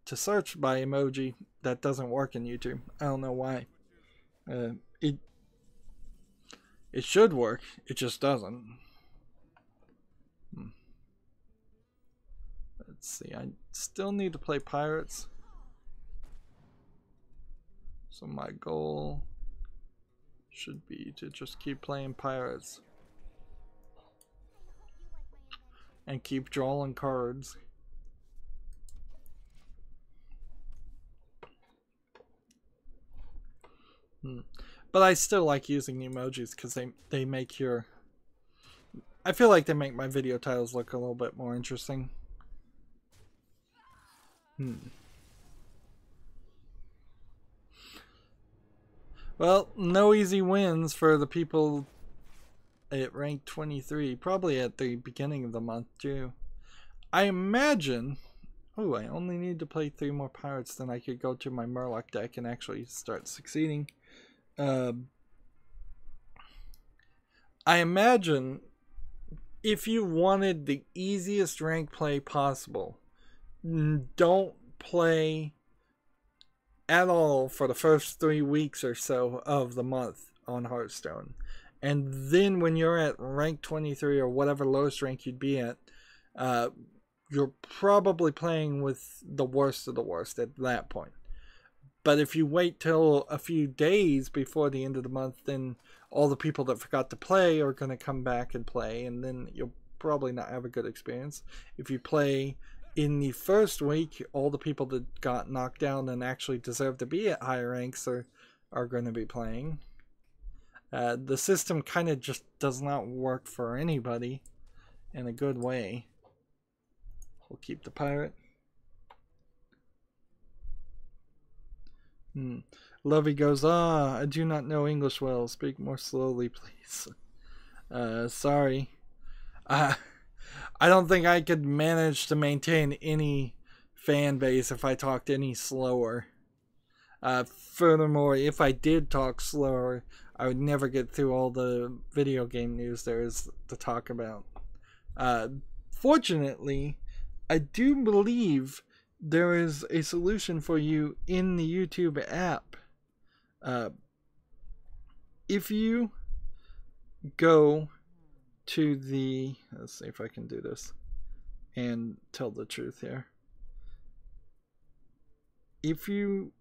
to search by emoji, that doesn't work in YouTube. I don't know why. It should work. It just doesn't. Let's see. I still need to play Pirates. So my goal should be to just keep playing Pirates and keep drawing cards. But I still like using the emojis because they make your... I feel like they make my video titles look a little bit more interesting. Well, no easy wins for the people at rank 23. Probably at the beginning of the month too. I imagine... Oh, I only need to play 3 more Pirates, then I could go to my Murloc deck and actually start succeeding. I imagine if you wanted the easiest rank play possible, don't play at all for the first 3 weeks or so of the month on Hearthstone. And then when you're at rank 23 or whatever lowest rank you'd be at, you're probably playing with the worst of the worst at that point. But if you wait till a few days before the end of the month, then all the people that forgot to play are going to come back and play, and then you'll probably not have a good experience. If you play in the first week, all the people that got knocked down and actually deserve to be at higher ranks are going to be playing. The system kind of just does not work for anybody in a good way. We'll keep the pirate. Lovey goes, I do not know English well. Speak more slowly, please. Sorry. I don't think I could manage to maintain any fan base if I talked any slower. Furthermore, if I did talk slower, I would never get through all the video game news there is to talk about. Fortunately, I do believe there is a solution for you in the YouTube app. If you go to the, let's see if I can do this and tell the truth here. If you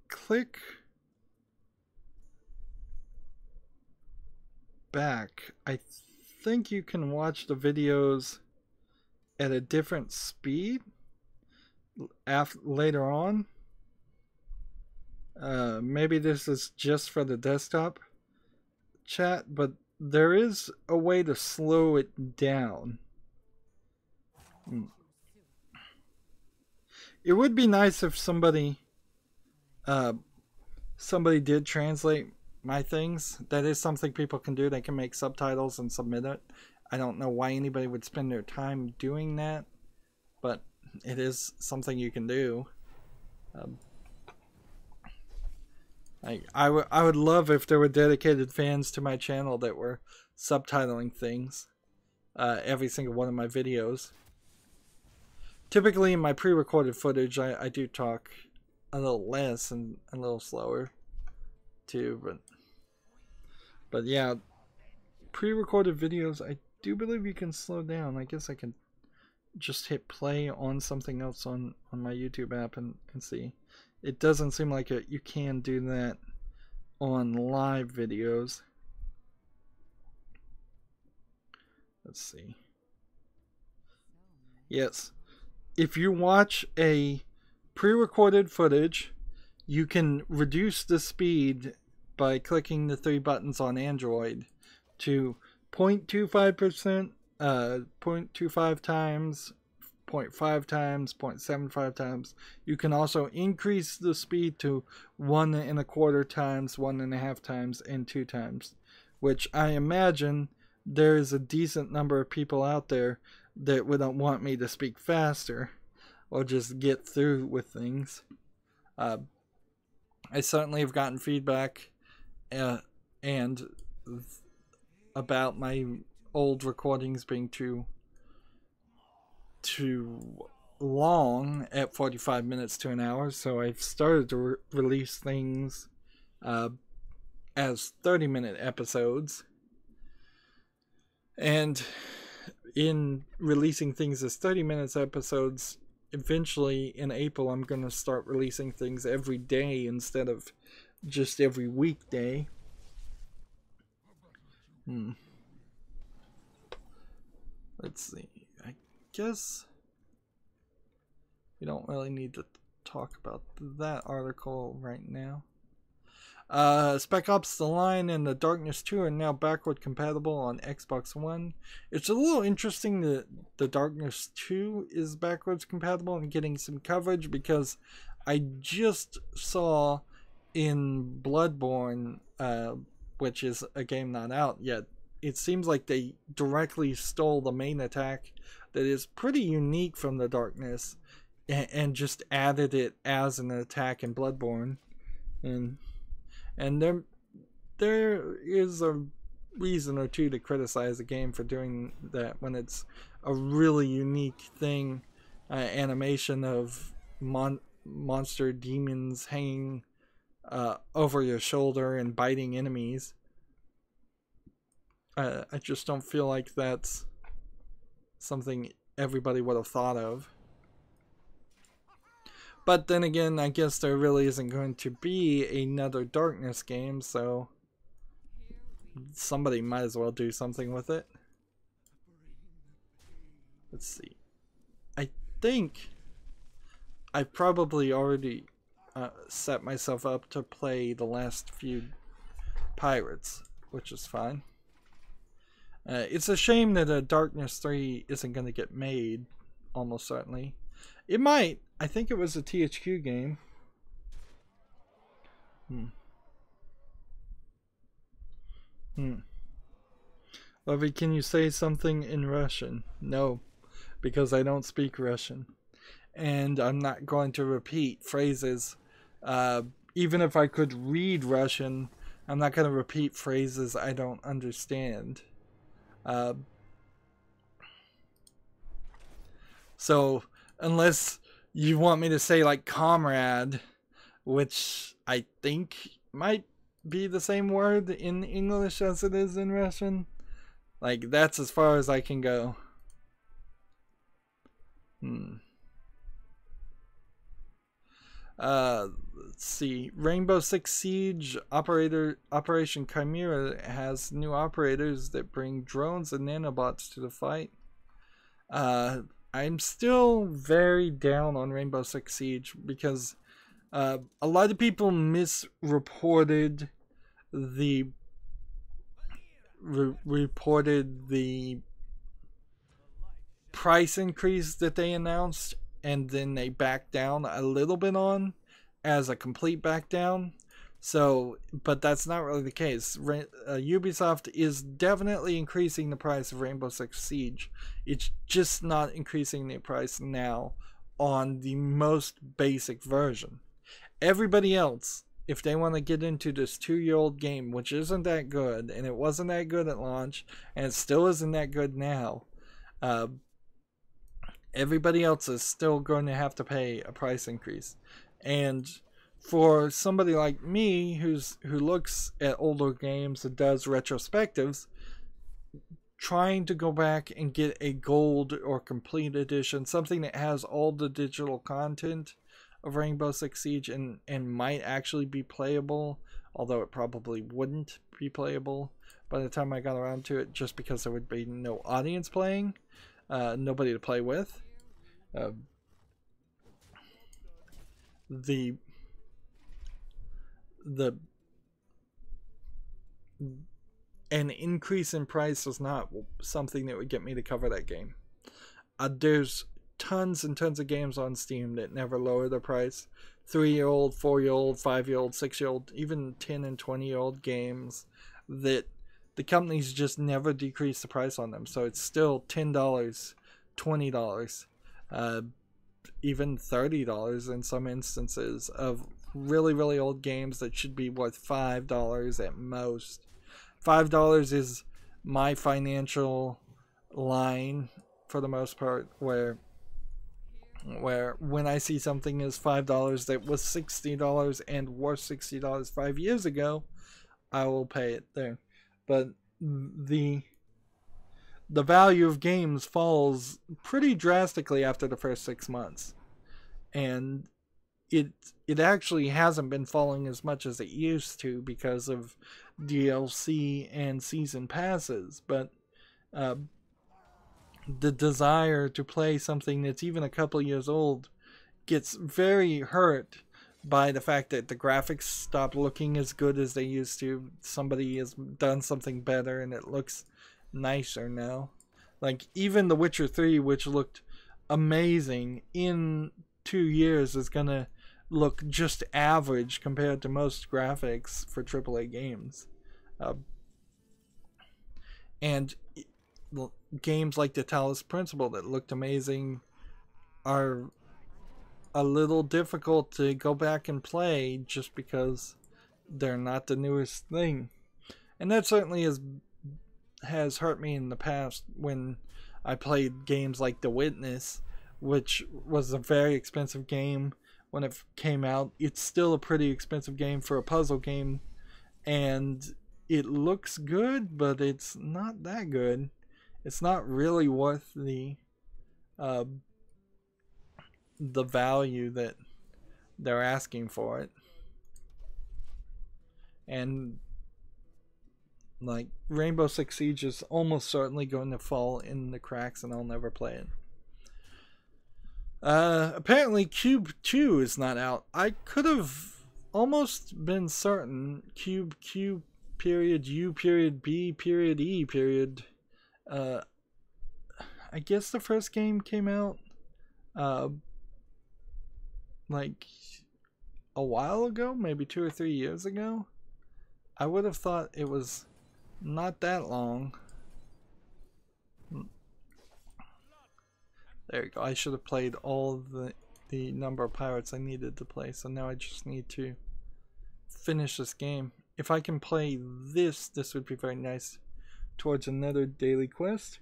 click back, I think you can watch the videos at a different speed later on. Maybe this is just for the desktop chat, but there is a way to slow it down. It would be nice if somebody did translate my things. That is something people can do. They can make subtitles and submit it. I don't know why anybody would spend their time doing that, but it is something you can do. I would love if there were dedicated fans to my channel that were subtitling things, every single one of my videos. Typically in my pre-recorded footage, I do talk a little less and a little slower too, but yeah, pre-recorded videos, I do believe you can slow down. I guess I can just hit play on something else on my YouTube app and see. It doesn't seem like you can do that on live videos. Let's see. Yes. If you watch a pre-recorded footage, you can reduce the speed by clicking the 3 buttons on Android to 0.25%, 0.25 times, 0.5 times, 0.75 times. You can also increase the speed to 1 1/4 times, 1 1/2 times, and 2 times, which I imagine there is a decent number of people out there that would want me to speak faster or just get through with things. I certainly have gotten feedback and about my old recordings being too long at 45 minutes to an hour, so I've started to release things as 30-minute episodes. And in releasing things as 30 minutes episodes, eventually in April I'm going to start releasing things every day instead of just every weekday. Let's see. I guess we don't really need to talk about that article right now. Spec Ops: The Line and The Darkness 2 are now backward compatible on Xbox One. It's a little interesting that The Darkness 2 is backwards compatible and getting some coverage, because I just saw in Bloodborne, which is a game not out yet, it seems like they directly stole the main attack that is pretty unique from The Darkness and just added it as an attack in Bloodborne. And there is a reason or two to criticize a game for doing that when it's a really unique thing, animation of monster demons hanging over your shoulder and biting enemies. I just don't feel like that's something everybody would have thought of. But then again, I guess there really isn't going to be another Darkness game, so somebody might as well do something with it. Let's see. I think I probably already set myself up to play the last few Pirates, which is fine. It's a shame that a Darkness 3 isn't going to get made, almost certainly. It might. I think it was a THQ game. Lovey, can you say something in Russian? No, because I don't speak Russian. And I'm not going to repeat phrases. Even if I could read Russian, I'm not going to repeat phrases I don't understand. So Unless you want me to say like comrade, which I think might be the same word in English as it is in Russian. Like, that's as far as I can go. Let's see. Rainbow Six Siege Operation Chimera has new operators that bring drones and nanobots to the fight. I'm still very down on Rainbow Six Siege because a lot of people misreported the reported the price increase that they announced, and then they backed down a little bit on as a complete back down. So, but that's not really the case. Ubisoft is definitely increasing the price of Rainbow Six Siege. It's just not increasing the price now on the most basic version. Everybody else, if they want to get into this 2-year-old game, which isn't that good, and it wasn't that good at launch, and it still isn't that good now, everybody else is still going to have to pay a price increase. And for somebody like me who looks at older games and does retrospectives, trying to go back and get a gold or complete edition, something that has all the digital content of Rainbow Six Siege and might actually be playable, although it probably wouldn't be playable by the time I got around to it, just because there would be no audience playing, nobody to play with. An increase in price is not something that would get me to cover that game. There's tons and tons of games on Steam that never lower the price. 3-year-old, 4-year-old, 5-year-old, 6-year-old, even 10 and 20-year-old games that the companies just never decrease the price on them. So it's still $10, $20, even $30 in some instances of really, really old games that should be worth $5 at most. $5 is my financial line for the most part, where when I see something is $5 that was $60 and worth $60 5 years ago, I will pay it there. But the value of games falls pretty drastically after the first 6 months, and it actually hasn't been falling as much as it used to because of DLC and season passes. But the desire to play something that's even a couple years old gets very hurt by the fact that the graphics stop looking as good as they used to. Somebody has done something better and it looks nicer now. Like, even The Witcher 3, which looked amazing, in 2 years is gonna look just average compared to most graphics for AAA games. And games like the Talos Principle that looked amazing are a little difficult to go back and play just because they're not the newest thing. And that certainly has hurt me in the past when I played games like The Witness, which was a very expensive game when it came out. It's still a pretty expensive game for a puzzle game, and it looks good, but it's not that good. It's not really worth the value that they're asking for it. And like, Rainbow Six Siege is almost certainly going to fall in the cracks, and I'll never play it. Apparently Cube 2 is not out. I could have almost been certain. Cube period U period B period E period. I guess the first game came out like a while ago, maybe 2 or 3 years ago. I would have thought it was not that long. There you go. I should have played all the number of pirates I needed to play, so now I just need to finish this game. If I can play this would be very nice towards another daily quest.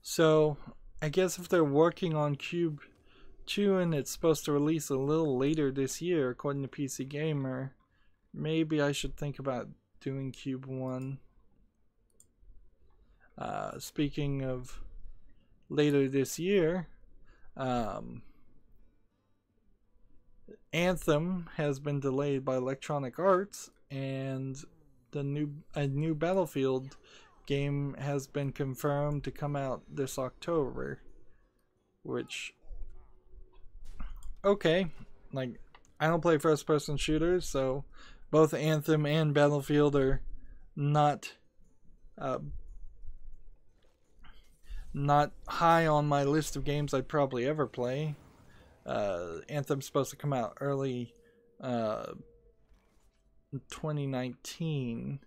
So, I guess if they're working on Cube 2 and it's supposed to release a little later this year, according to PC Gamer, maybe I should think about doing Cube 1. Speaking of later this year, Anthem has been delayed by Electronic Arts, and a new Battlefield game has been confirmed to come out this October. Which, okay, like, I don't play first-person shooters, so both Anthem and Battlefield are not high on my list of games I'd probably ever play. Anthem's supposed to come out early 2019.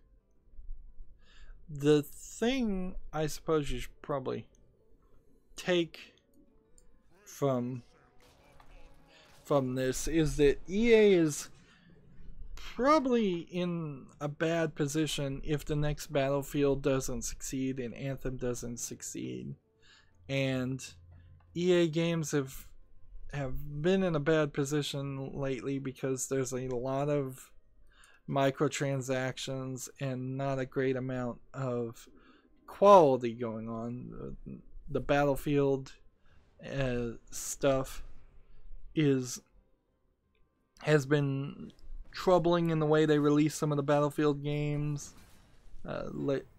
The thing I suppose you should probably take from this is that EA is probably in a bad position if the next Battlefield doesn't succeed and Anthem doesn't succeed. And EA games have been in a bad position lately because there's a lot of microtransactions and not a great amount of quality going on. The Battlefield stuff has been troubling in the way they release some of the Battlefield games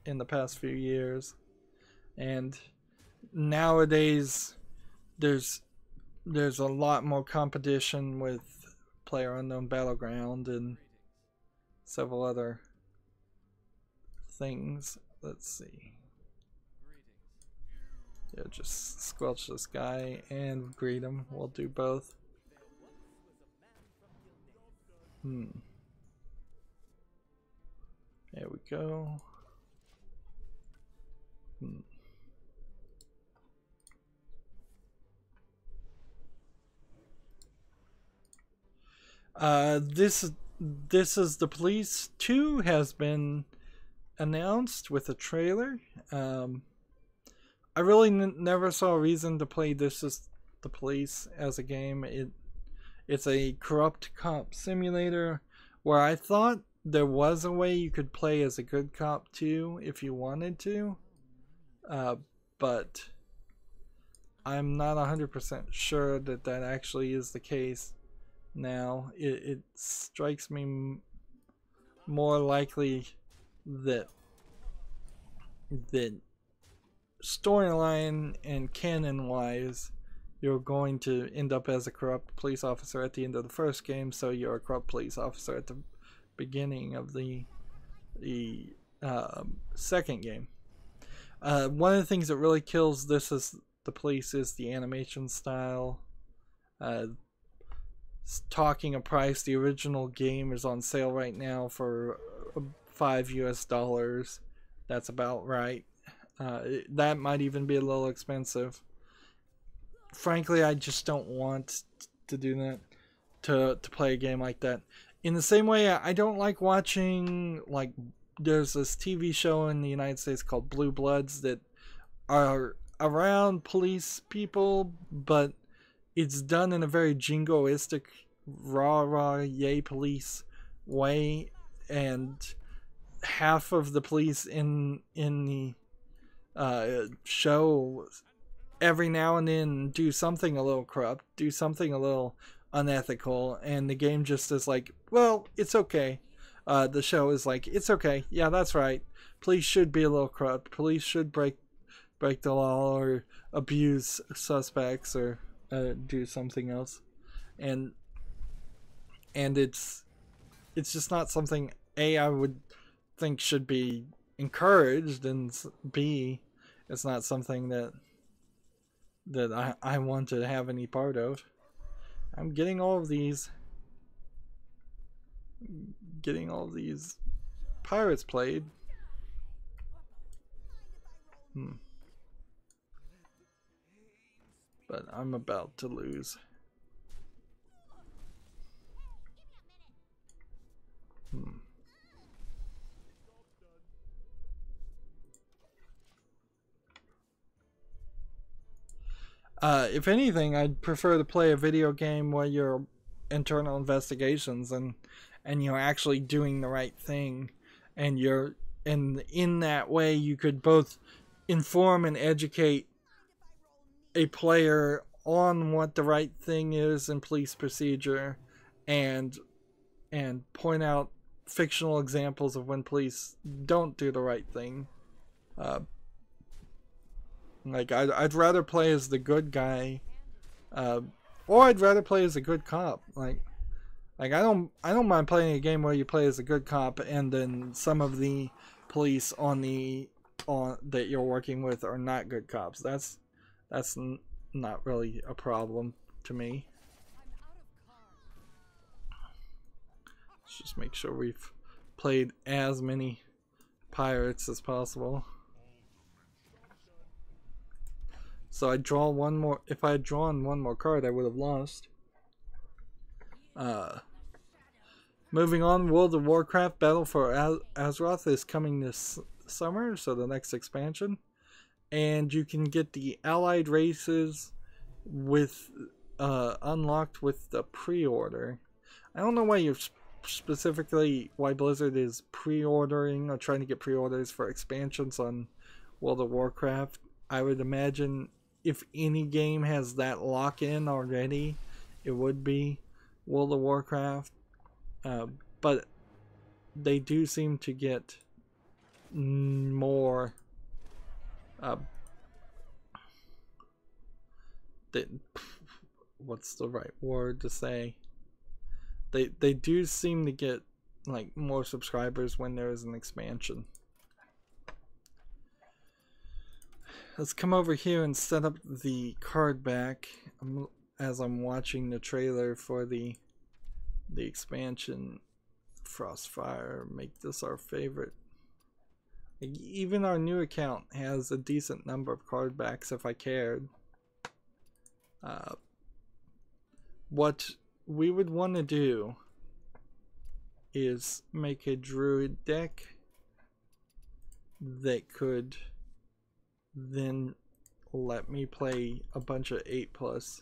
in the past few years, and nowadays there's a lot more competition with PlayerUnknown Battleground and several other things. Let's see. Yeah, just squelch this guy and greet him. We'll do both. There we go. This is the Police 2 has been announced with a trailer. I really never saw a reason to play This Is the Police as a game. It's a corrupt cop simulator where I thought there was a way you could play as a good cop too if you wanted to, but I'm not 100% sure that actually is the case now. It strikes me more likely that storyline and canon wise you're going to end up as a corrupt police officer at the end of the first game, so you're a corrupt police officer at the beginning of the second game. One of the things that really kills This Is the Police is the animation style. Talking a price, the original game is on sale right now for $5 US. That's about right. That might even be a little expensive. Frankly, I just don't want to do that, to play a game like that. In the same way, I don't like watching, like, there's this TV show in the United States called Blue Bloods that are around police people, but it's done in a very jingoistic, rah, yay police way, and half of the police in the show every now and then do something a little corrupt, do something a little unethical, and the game just is like, well, it's okay. The show is like, it's okay, yeah, that's right, police should be a little corrupt, police should break the law or abuse suspects or do something else, and it's just not something I would think should be encouraged, and B, it's not something that I want to have any part of. I'm getting all of these pirates played. But I'm about to lose. If anything, I'd prefer to play a video game where you're internal investigations and you're actually doing the right thing, and in that way you could both inform and educate a player on what the right thing is in police procedure, and point out fictional examples of when police don't do the right thing. Uh, like I'd rather play as the good guy, or I'd rather play as a good cop. Like I don't mind playing a game where you play as a good cop and then some of the police on that you're working with are not good cops. That's not really a problem to me. Let's just make sure we've played as many pirates as possible. So I draw one more. If I had drawn one more card, I would have lost. Moving on, World of Warcraft Battle for Azeroth is coming this summer, so the next expansion. And you can get the allied races with unlocked with the pre-order. I don't know why you're specifically why Blizzard is pre-ordering or trying to get pre-orders for expansions on World of Warcraft. I would imagine if any game has that lock-in already, it would be World of Warcraft. But they do seem to get more what's the right word to say? They do seem to get like more subscribers when there is an expansion. Let's come over here and set up the card back as I'm watching the trailer for the expansion. Frostfire, make this our favorite. Like, even our new account has a decent number of card backs if I cared. What we would want to do is make a druid deck that could then let me play a bunch of 8+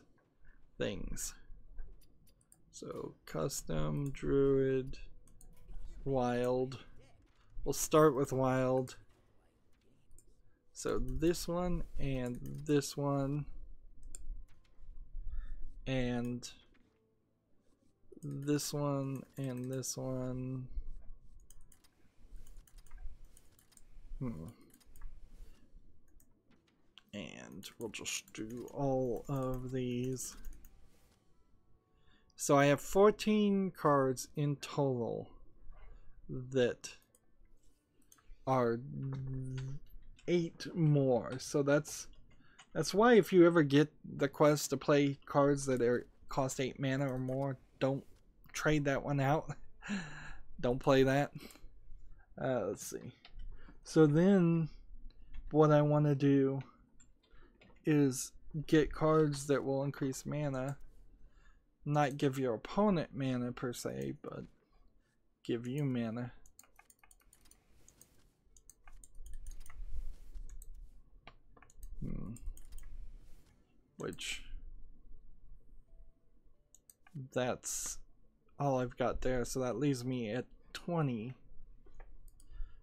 things. So custom, druid, wild. We'll start with wild. So this one and this one and this one and this one. And we'll just do all of these. So I have 14 cards in total that are 8 more. So that's why if you ever get the quest to play cards that cost 8 mana or more, don't trade that one out. Don't play that. Let's see. So then what I want to do is get cards that will increase mana. Not give your opponent mana per se, but give you mana. Which, that's all I've got there, so that leaves me at 20.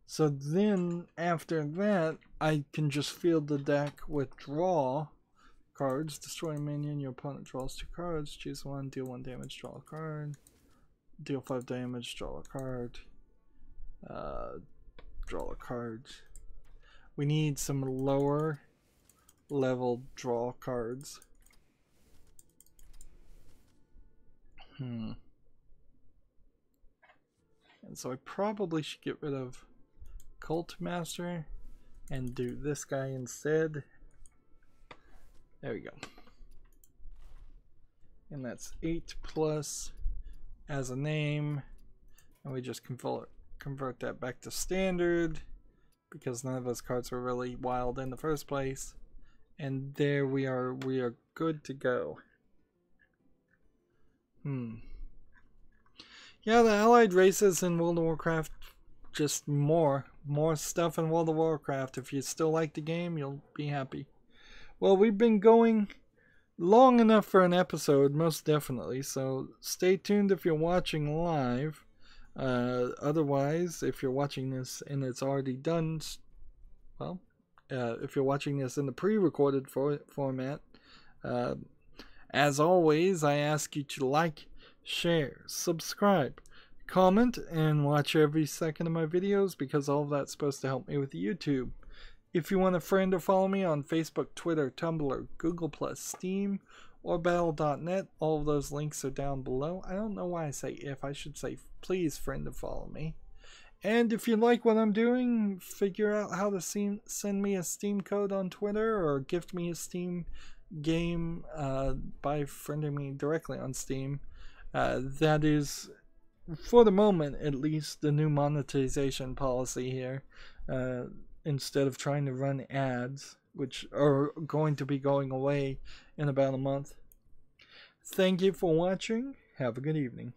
So then after that, I can just field the deck with draw cards. Destroy a minion, your opponent draws 2 cards. Choose one, deal 1 damage, draw a card. Deal 5 damage, draw a card. Draw a card. We need some lower level draw cards. And so I probably should get rid of Cult Master and do this guy instead. There we go. And that's 8+ as a name. And we just convert that back to standard because none of those cards were really wild in the first place. And there we are good to go. Yeah, the allied races in World of Warcraft, just more stuff in World of Warcraft. If you still like the game, you'll be happy. Well, we've been going long enough for an episode, most definitely. So stay tuned if you're watching live. Otherwise, if you're watching this and it's already done, well, if you're watching this in the pre-recorded format, as always, I ask you to like, share, subscribe, comment, and watch every second of my videos because all of that's supposed to help me with YouTube. If you want a friend or follow me on Facebook, Twitter, Tumblr, Google+, Steam, or Battle.net, all of those links are down below. I don't know why I say if. I should say please friend or follow me. And if you like what I'm doing, figure out how to send me a Steam code on Twitter or gift me a Steam game by friending me directly on Steam. That is, for the moment at least, the new monetization policy here. Instead of trying to run ads, which are going to be going away in about a month. Thank you for watching. Have a good evening.